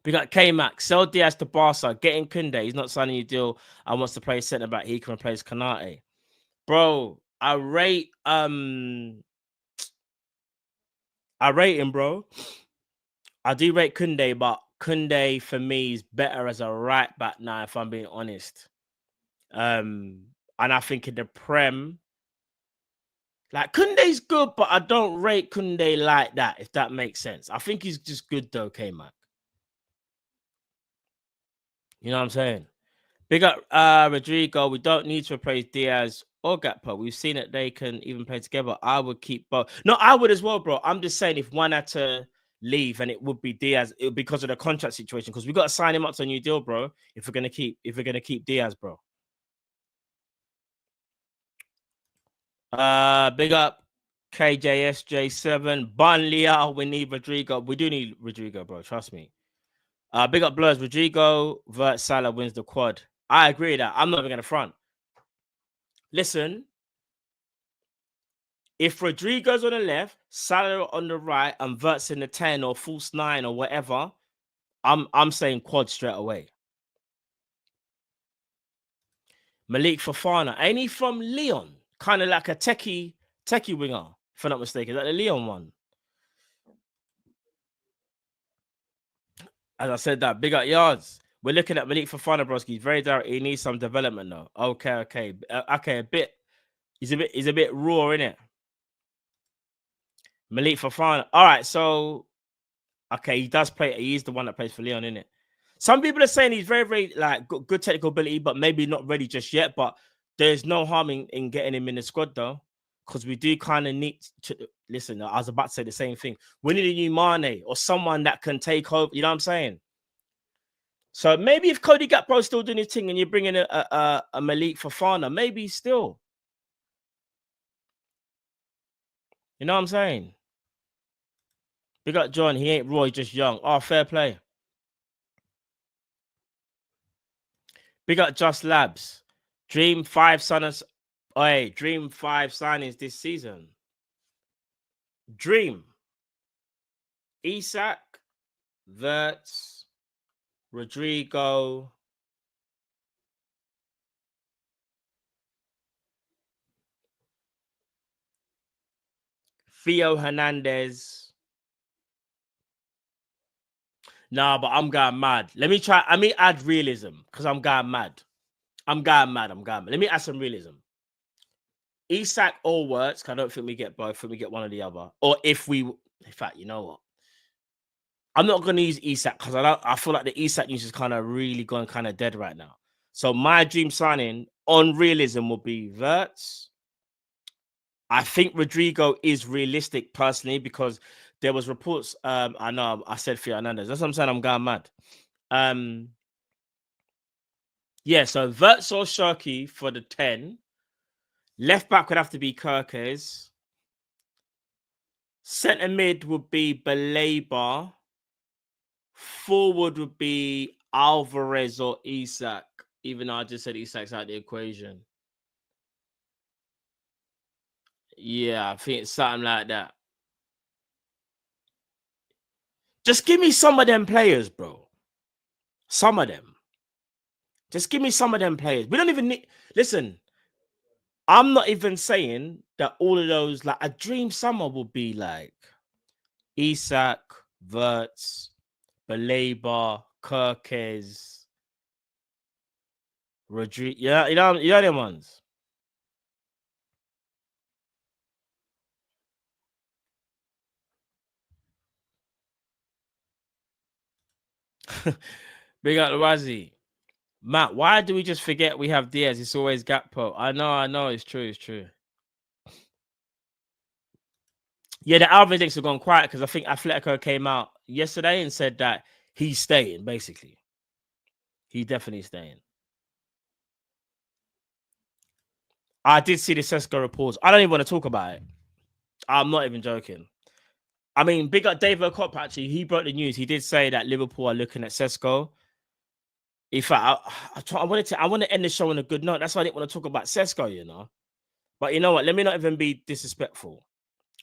Speaker 1: We got K-Max. Sell Diaz to Barca. Getting Kunde. He's not signing a deal and wants to play centre back. He can replace Konate. Bro, I rate him, bro. I do rate Kunde, but Kunde for me is better as a right back now, if I'm being honest. And I think in the Prem, like Kunde's good, but I don't rate Kunde like that, if that makes sense. I think he's just good though, K-Mac. You know what I'm saying? Big up Rodrigo. We don't need to replace Diaz or Gakpo. We've seen that they can even play together. I would keep both. No, I would as well, bro. I'm just saying if one had to leave and it would be Diaz, it would be because of the contract situation. Because we got to sign him up to a new deal, bro. If we're gonna keep Diaz, bro. Big up KJSJ7. Burnley, we need Rodrigo. We do need Rodrigo, bro. Trust me. Big up Blurs. Rodrigo, Wirtz, Salah wins the quad. I agree with that. I'm not even going to front. Listen, if Rodrigo's on the left, Salah on the right, and Wirtz in the 10 or false 9 or whatever, I'm saying quad straight away. Malik Fofana. Ain't he from Lyon? Kind of like a techie winger, if I'm not mistaken. Like the Lyon one. As I said that, big up yards. We're looking at Malik Fofana, broski. He's very direct. He needs some development though. Okay. A bit. He's a bit raw, innit? Malik Fofana. All right, so okay, he does play. He's the one that plays for Lyon, innit? Some people are saying he's very, very like good technical ability, but maybe not ready just yet. But there's no harm in getting him in the squad though, because we do kind of need to listen. I was about to say the same thing. We need a new Mane or someone that can take over. You know what I'm saying? So maybe if Cody Gakpo's still doing his thing and you're bringing a Malik Fofana, maybe still. You know what I'm saying? Big up John. He ain't raw, he's just young. Oh, fair play. Big up Just Labs. Dream 5 signings. Hey, Dream 5 signings this season. Dream. Isak, Wirtz, Rodrigo, Theo Hernandez. Nah, but I'm going mad. Let me add realism because I'm going mad. I'm going mad. Let me add some realism. Isak or Wirtz, I don't think we get both. I think we get one or the other. Or if we, in fact, you know what? I'm not going to use Isak because I feel like the Isak news is kind of really going kind of dead right now. So my dream signing on realism will be Wirtz. I think Rodrigo is realistic personally because there was reports. I know I said Theo Hernandez. That's what I'm saying. I'm going mad. Yeah, so Wirtz or Sharky for the 10. Left back would have to be Kirkes. Centre mid would be Baleba. Forward would be Alvarez or Isak, even though I just said Isak's out of the equation. Yeah, I think it's something like that. Just give me some of them players, bro. Some of them. Just give me some of them players. We don't even need. Listen, I'm not even saying that all of those. Like a dream summer would be like Isak, Wirtz, Baleba, Kirkes, Rodriguez. Yeah, you know them ones. Big up the Wazzy. Matt, why do we just forget we have Diaz? It's always Gakpo. I know, it's true. Yeah, the Alvarez have gone quiet because I think Atletico came out yesterday and said that he's staying, basically. He's definitely staying. I did see the Sesko reports. I don't even want to talk about it. I'm not even joking. I mean, big up David Kop, actually. He broke the news. He did say that Liverpool are looking at Sesko. In fact, I want to end the show on a good note. That's why I didn't want to talk about Sesko, you know. But you know what? Let me not even be disrespectful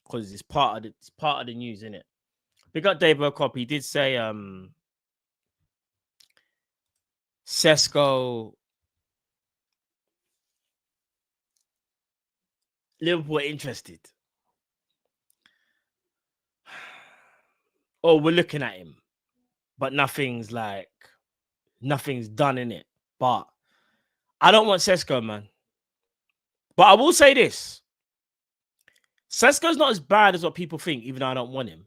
Speaker 1: because it's part of the news, isn't it? Big up David Kop. He did say Sesko, Liverpool are interested. Oh, we're looking at him, but nothing's done in it. But I don't want Sesko, man. But I will say this. Sesko's not as bad as what people think, even though I don't want him.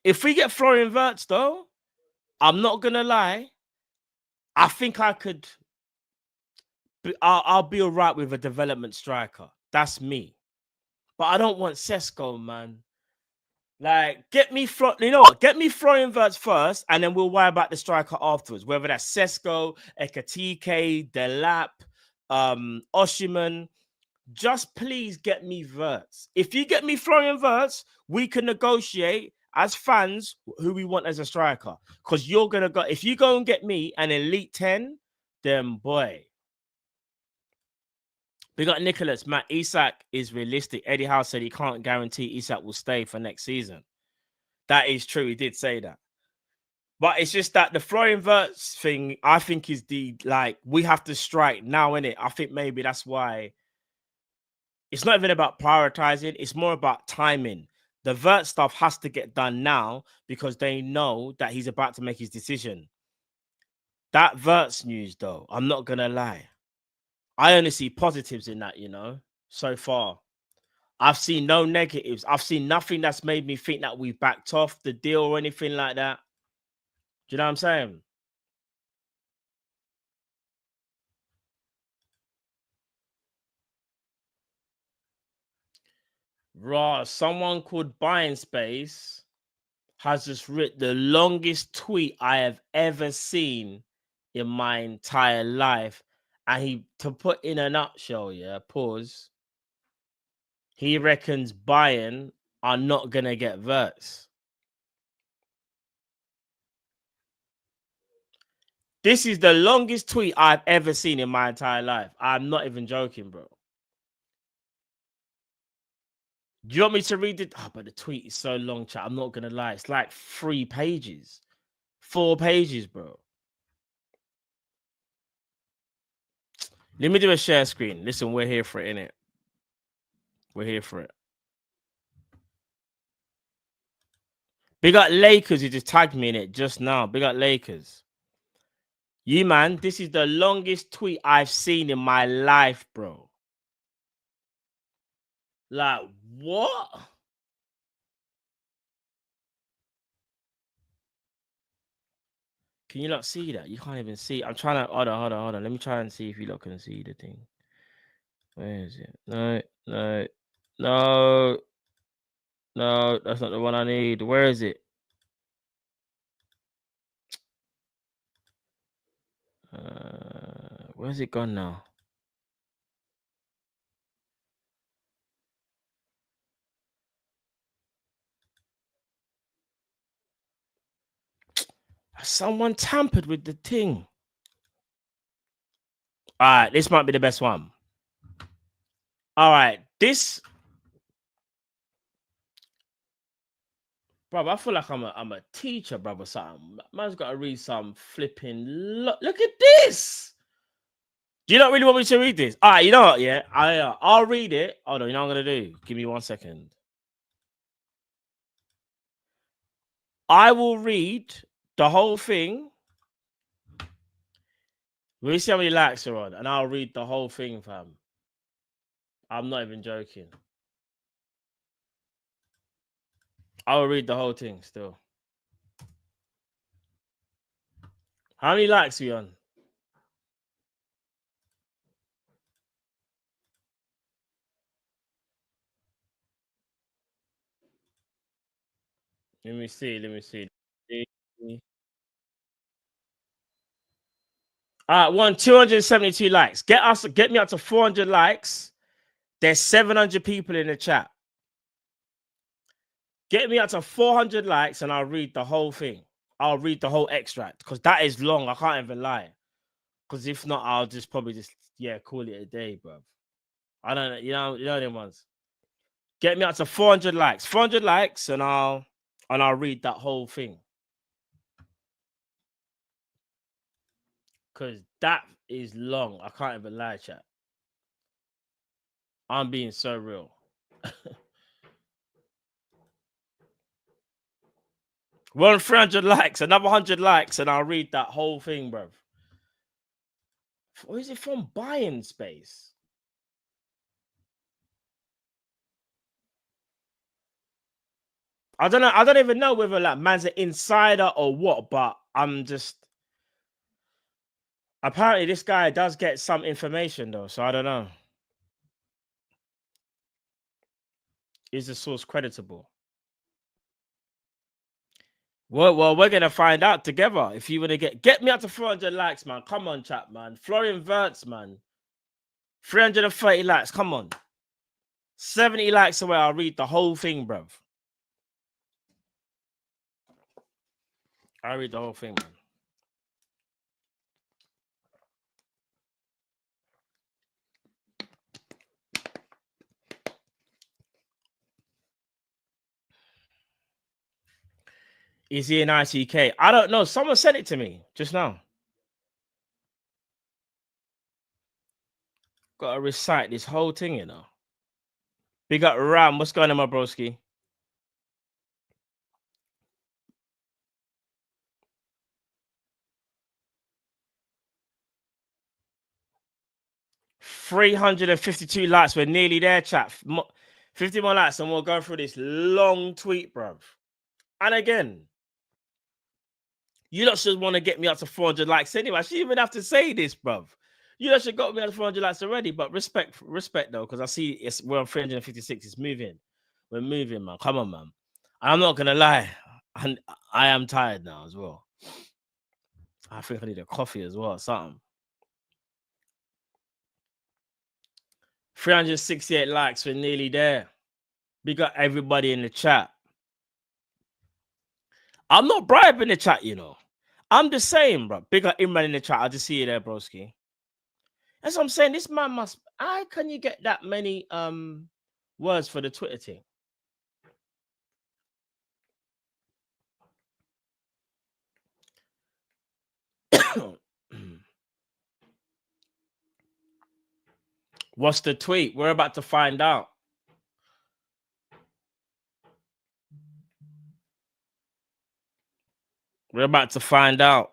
Speaker 1: If we get Florian Wirtz, though, I'm not gonna lie. I think I could. I'll be all right with a development striker. That's me. But I don't want Sesko, man. Like, get me Florian Wirtz first, and then we'll worry about the striker afterwards. Whether that's Sesko, Ekatike, Delap, Oshiman. Just please get me Wirtz. If you get me Florian Wirtz, we can negotiate as fans who we want as a striker. Because you're gonna go. If you go and get me an elite 10, then boy. We got Nicholas. Matt, Isak is realistic. Eddie Howe said he can't guarantee Isak will stay for next season. That is true. He did say that. But it's just that the Florian Wirtz thing, I think, is we have to strike now, innit? I think maybe that's why it's not even about prioritizing. It's more about timing. The Wirtz stuff has to get done now because they know that he's about to make his decision. That Wirtz news, though, I'm not going to lie. I only see positives in that, you know, so far. I've seen no negatives. I've seen nothing that's made me think that we've backed off the deal or anything like that. Do you know what I'm saying? Raw, someone called Buying Space has just written the longest tweet I have ever seen in my entire life. And to put in a nutshell, pause. He reckons Bayern are not going to get Wirtz. This is the longest tweet I've ever seen in my entire life. I'm not even joking, bro. Do you want me to read it? Oh, but the tweet is so long, chat. I'm not going to lie. It's like 3 pages. 4 pages, bro. Let me do a share screen. Listen, we're here for it, innit? We're here for it. Big up Lakers, who just tagged me in it just now. Big up Lakers. You, man, this is the longest tweet I've seen in my life, bro. Like, what? Can you not see that? You can't even see. I'm trying to... Hold on. Let me try and see if you lot can see the thing. Where is it? No. No, that's not the one I need. Where is it? Where's it gone now? Someone tampered with the thing. All right, this might be the best one. All right, this Bro, I feel like I'm a teacher, brother. Something. Man's got to read some flipping. Look at this. Do you not really want me to read this? All right, you know what? Yeah, I'll read it. Hold on, you know what I'm gonna do? Give me 1 second. I will read the whole thing. We'll see how many likes are on, and I'll read the whole thing, fam. I'm not even joking. I'll read the whole thing still. How many likes are we on? Let me see. All right, 272 likes. Get me up to 400 likes. There's 700 people in the chat. Get me up to 400 likes and I'll read the whole thing. I'll read the whole extract because that is long. I can't even lie. Because if not, I'll just probably call it a day, bro. I don't know. You know them ones. Get me up to 400 likes. 400 likes and I'll read that whole thing. Because that is long. I can't even lie, chat. I'm being so real. We're on 300 likes, another 100 likes, and I'll read that whole thing, bro. Where is it from? Buying space. I don't know. I don't even know whether like man's an insider or what, but I'm just. Apparently, this guy does get some information though, so I don't know. Is the source creditable? Well, we're gonna find out together. If you want to get me up to 400 likes, man. Come on, chat, man. Florian Wirtz, man. 330 likes. Come on. 70 likes away. I'll read the whole thing, bruv. I'll read the whole thing, man. Is he an ITK? I don't know. Someone sent it to me just now. Gotta recite this whole thing, you know. Big up Ram. What's going on, my broski? $352 likes. We're nearly there, chat. 50 more likes, and we'll go through this long tweet, bruv. And again, you lot should want to get me up to 400 likes anyway. I shouldn't even have to say this, bruv. You lot should got me up to 400 likes already, but respect though, because I see we're on 356. It's moving. We're moving, man. Come on, man. I'm not gonna lie. I am tired now as well. I think I need a coffee as well, something. 368 likes. We're nearly there. We got everybody in the chat. I'm not bribing the chat, you know. I'm just saying, bro. Big up Imran in the chat. I just see you there, broski. That's what I'm saying. This man must. How can you get that many words for the Twitter thing? What's the tweet? We're about to find out. We're about to find out.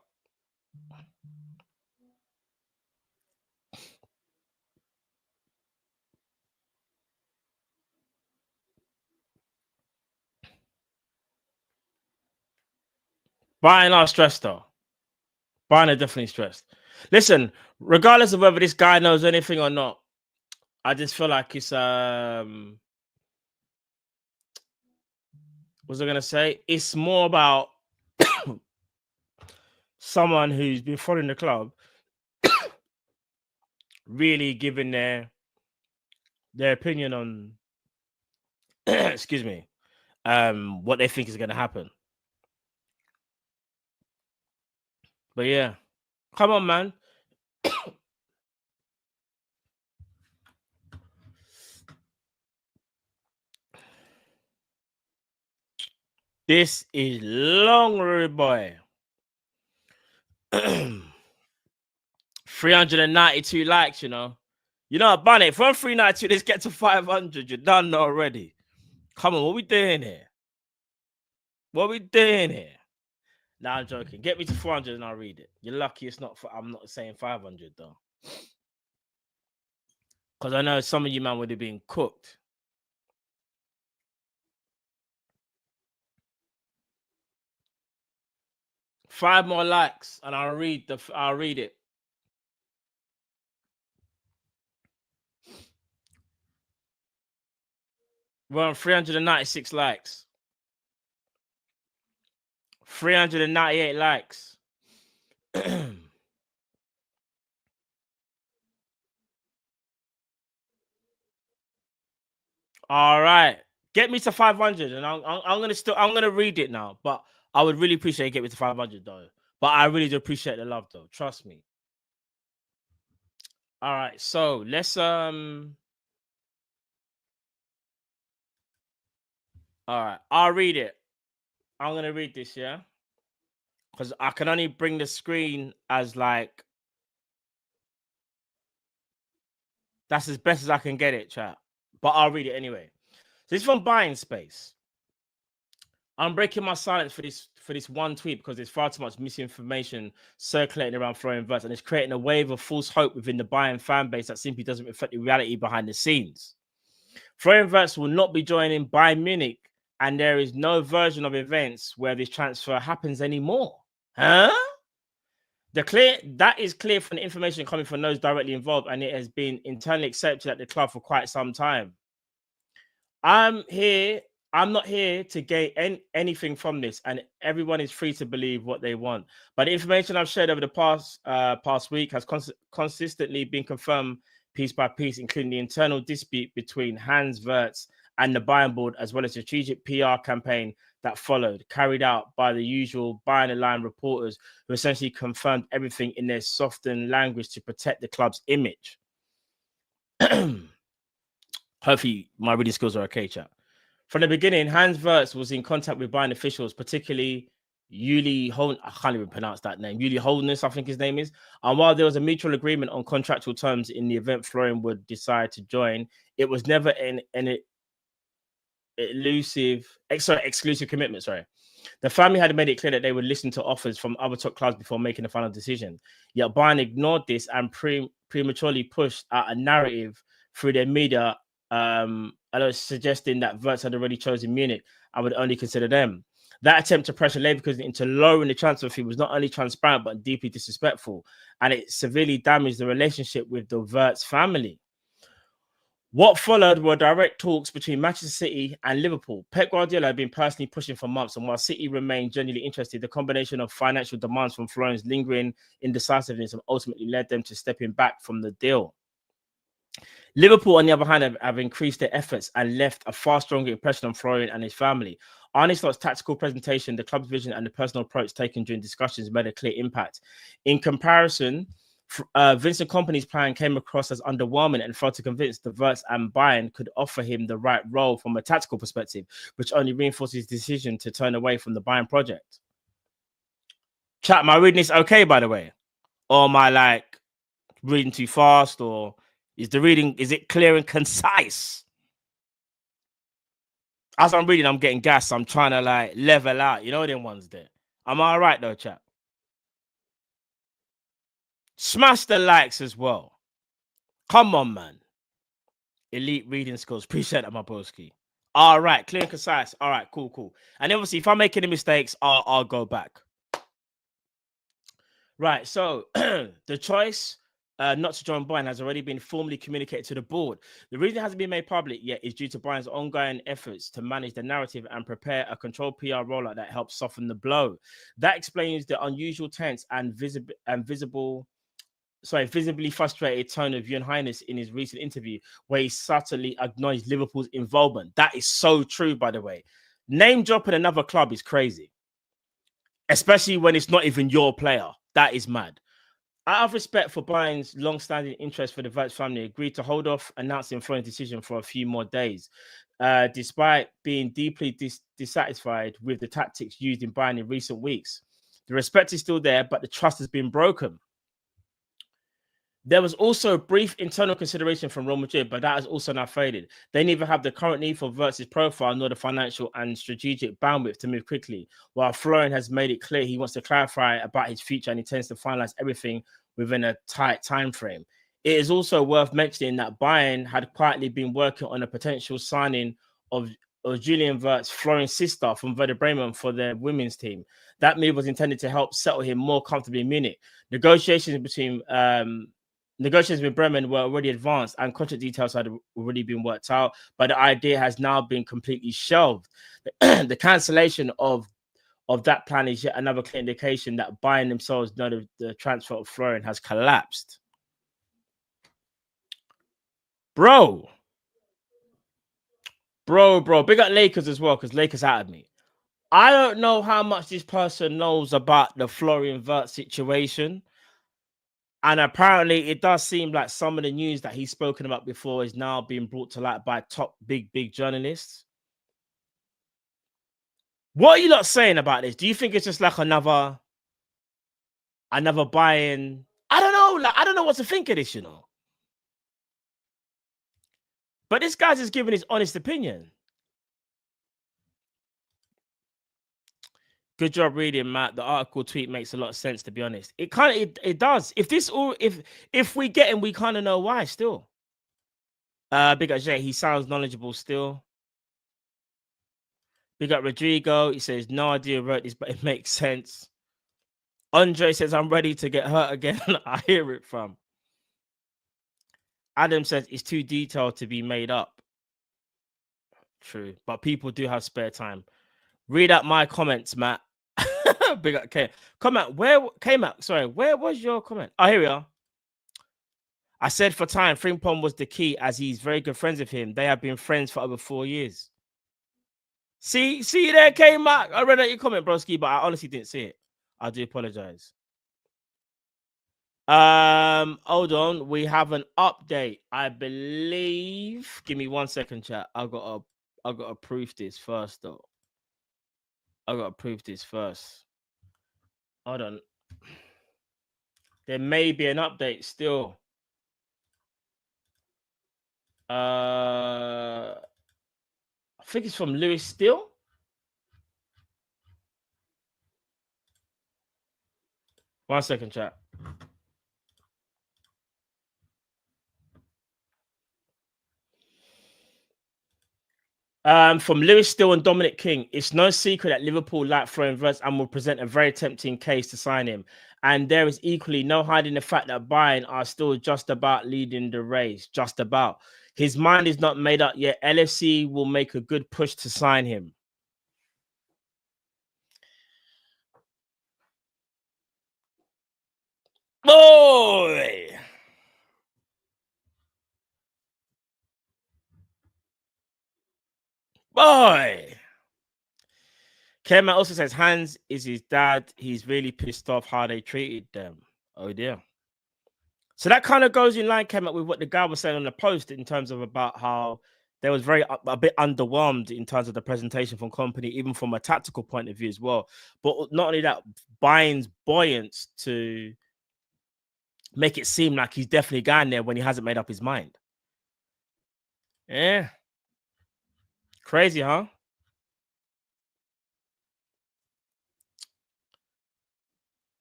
Speaker 1: Buying are stressed though. Buying are definitely stressed. Listen, regardless of whether this guy knows anything or not, I just feel like it's what was I gonna say? It's more about someone who's been following the club really giving their opinion on excuse me, what they think is gonna happen. But yeah, come on, man. This is long, rude boy. 392 likes, you know. You know, Bunny, from 392, let's get to 500. You're done already. Come on, what we doing here? What we doing here? Nah, I'm joking. Get me to 400 and I'll read it. You're lucky it's not. I'm not saying 500 though, because I know some of you man would have been cooked. Five more likes and I'll read it. We're on 396 likes. 398 likes. All right, get me to 500, and I'm gonna read it now. But I would really appreciate you get me to 500 though. But I really do appreciate the love though. Trust me. All right, so let's All right, I'll read it. I'm gonna read this, yeah, because I can only bring the screen as like that's as best as I can get it, chat. But I'll read it anyway. So this is from Buying Space. I'm breaking my silence for this one tweet because there's far too much misinformation circulating around Florian Wirtz, and it's creating a wave of false hope within the Bayern fan base that simply doesn't reflect the reality behind the scenes. Florian Wirtz will not be joining Bayern Munich, and there is no version of events where this transfer happens anymore. Huh? That is clear from the information coming from those directly involved, and it has been internally accepted at the club for quite some time. I'm not here to gain anything from this, and everyone is free to believe what they want. But the information I've shared over the past week has consistently been confirmed piece by piece, including the internal dispute between Hans Wirtz and the Bayern board, as well as the strategic PR campaign that followed, carried out by the usual Bayern-aligned reporters who essentially confirmed everything in their softened language to protect the club's image. Hopefully, my reading skills are okay, chat. From the beginning, Hans Wirtz was in contact with Bayern officials, particularly Uli Holness. I can't even pronounce that name. Uli Holness, I think his name is. And while there was a mutual agreement on contractual terms in the event Florian would decide to join, it was never an exclusive commitment. The family had made it clear that they would listen to offers from other top clubs before making a final decision. Yet Bayern ignored this and prematurely pushed out a narrative through their media, suggesting that Wirtz had already chosen Munich and would only consider them. That attempt to pressure Leverkusen into lowering the transfer fee was not only transparent but deeply disrespectful, and it severely damaged the relationship with the Wirtz family. What followed were direct talks between Manchester City and Liverpool. Pep Guardiola had been personally pushing for months, and while City remained genuinely interested, the combination of financial demands from Florian's lingering indecisiveness ultimately led them to stepping back from the deal. Liverpool, on the other hand, have increased their efforts and left a far stronger impression on Florian and his family. Arne Slot's tactical presentation, the club's vision, and the personal approach taken during discussions made a clear impact. In comparison, Vincent Kompany's plan came across as underwhelming and failed to convince the Wirtz and Bayern could offer him the right role from a tactical perspective, which only reinforced his decision to turn away from the Bayern project. Chat, am I reading this okay, by the way? Or am I reading too fast, or is it clear and concise? As I'm reading, I'm getting gas. I'm trying to level out. You know them ones there. Am I all right though, chat? Smash the likes as well. Come on, man. Elite reading skills. Appreciate that, my broski. All right, clear and concise. All right, cool. And obviously, if I make any mistakes, I'll go back. Right, so the choice not to join Bayern has already been formally communicated to the board. The reason it hasn't been made public yet is due to Bayern's ongoing efforts to manage the narrative and prepare a controlled PR rollout that helps soften the blow. That explains the unusual tense and visibly frustrated tone of Jürgen Heinz in his recent interview, where he subtly acknowledged Liverpool's involvement. That is so true, by the way. Name dropping another club is crazy, especially when it's not even your player. That is mad. Out of respect for Bayern's long-standing interest for the Wirtz family, agreed to hold off announcing Florian's decision for a few more days. despite being deeply dissatisfied with the tactics used in Bayern in recent weeks. The respect is still there, but the trust has been broken. There was also a brief internal consideration from Real Madrid, but that has also now faded. They neither have the current need for Wirtz's profile nor the financial and strategic bandwidth to move quickly, while Florian has made it clear he wants to clarify about his future and intends to finalize everything within a tight time frame. It is also worth mentioning that Bayern had quietly been working on a potential signing of Julian Wirtz, Florian's sister, from Werder Bremen for their women's team. That move was intended to help settle him more comfortably in Munich. Negotiations with Bremen were already advanced and contract details had already been worked out, but the idea has now been completely shelved. The cancellation of that plan is yet another clear indication that Bayern themselves know that the transfer of Florian has collapsed. Bro. Big up Lakers as well, because Lakers out of me. I don't know how much this person knows about the Florian Wirtz situation. And apparently it does seem like some of the news that he's spoken about before is now being brought to light by top big journalists. What are you lot saying about this? Do you think it's just like another buy-in? I don't know. Like, I don't know what to think of this, you know. But this guy's just giving his honest opinion. Good job reading, Matt. The article tweet makes a lot of sense, to be honest. It does. If we get him, we kind of know why still. Big up Jay, he sounds knowledgeable still. Big up Rodrigo, he says, no idea who wrote this, but it makes sense. Andre says, I'm ready to get hurt again. I hear it from. Adam says, it's too detailed to be made up. True, but people do have spare time. Read out my comments, Matt. Big up, okay. Comment, where came out? Sorry, where was your comment? Oh, here we are. I said for time, Frimpong was the key as he's very good friends with him. They have been friends for over 4 years. See there, K-Mac. I read out your comment, broski, but I honestly didn't see it. I do apologize. Hold on. We have an update, I believe. Give me 1 second, chat. I gotta proof this first, though. I gotta prove this first. Hold on. There may be an update still. I think it's from Lewis still. One second, chat. From Lewis Still and Dominic King, it's no secret that Liverpool like Florian Wirtz and will present a very tempting case to sign him. And there is equally no hiding the fact that Bayern are still just about leading the race. Just about. His mind is not made up yet. LFC will make a good push to sign him. Boy! Boy! Kerman also says Hans is his dad. He's really pissed off how they treated them. Oh dear. So that kind of goes in line, Kerman, with what the guy was saying on the post in terms of about how they was a bit underwhelmed in terms of the presentation from company, even from a tactical point of view as well. But not only that, Bayern's buoyant to make it seem like he's definitely going there when he hasn't made up his mind. Yeah. Crazy, huh?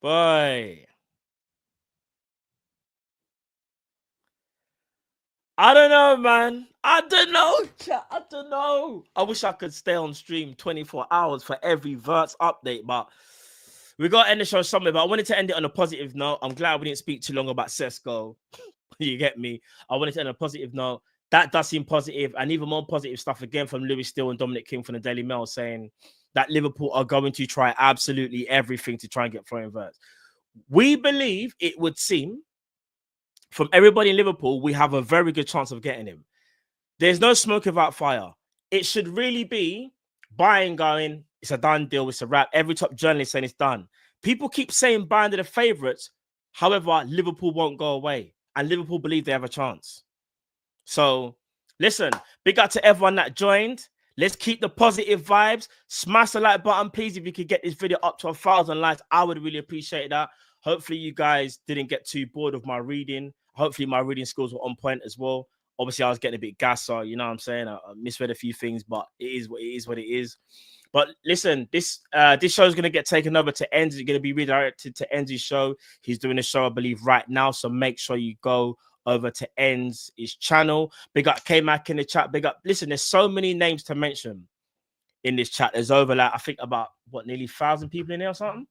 Speaker 1: Boy. I don't know, man. I don't know. I wish I could stay on stream 24 hours for every Wirtz update, but we got to end the show somewhere. But I wanted to end it on a positive note. I'm glad we didn't speak too long about Sesko. You get me? I wanted to end on a positive note. That does seem positive, and even more positive stuff again from Lewis Still and Dominic King from the Daily Mail saying that Liverpool are going to try absolutely everything to try and get Florian Wirtz. We believe, it would seem, from everybody in Liverpool, we have a very good chance of getting him. There's no smoke without fire. It should really be Bayern going, it's a done deal, it's a wrap. Every top journalist saying it's done. People keep saying Bayern are the favourites. However, Liverpool won't go away. And Liverpool believe they have a chance. So Listen, big up to everyone that joined. Let's keep the positive vibes. Smash the like button, please. If you could get this video up to 1,000 likes, I would really appreciate that. Hopefully, you guys didn't get too bored of my reading. Hopefully, my reading skills were on point as well. Obviously, I was getting a bit gas, so you know what I'm saying. I misread a few things, but it is what it is. But listen, this show is going to get taken over to Enzi. It's going to be redirected to Enzi's show. He's doing a show, I believe, right now. So make sure you go over to Enz's channel. Big up K-Mac in the chat. Big up. Listen, there's so many names to mention in this chat. There's over like, I think about nearly 1,000 people in there or something.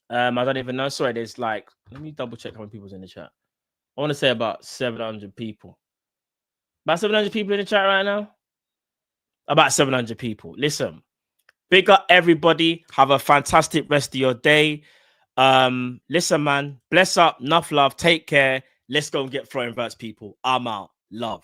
Speaker 1: I don't even know. Sorry, there's like, let me double check how many people's in the chat. I want to say about 700 people. About 700 people in the chat right now. About 700 people. Listen, big up everybody. Have a fantastic rest of your day. Listen, man. Bless up. Enough love. Take care. Let's go and get throwing verts, people. I'm out. Love.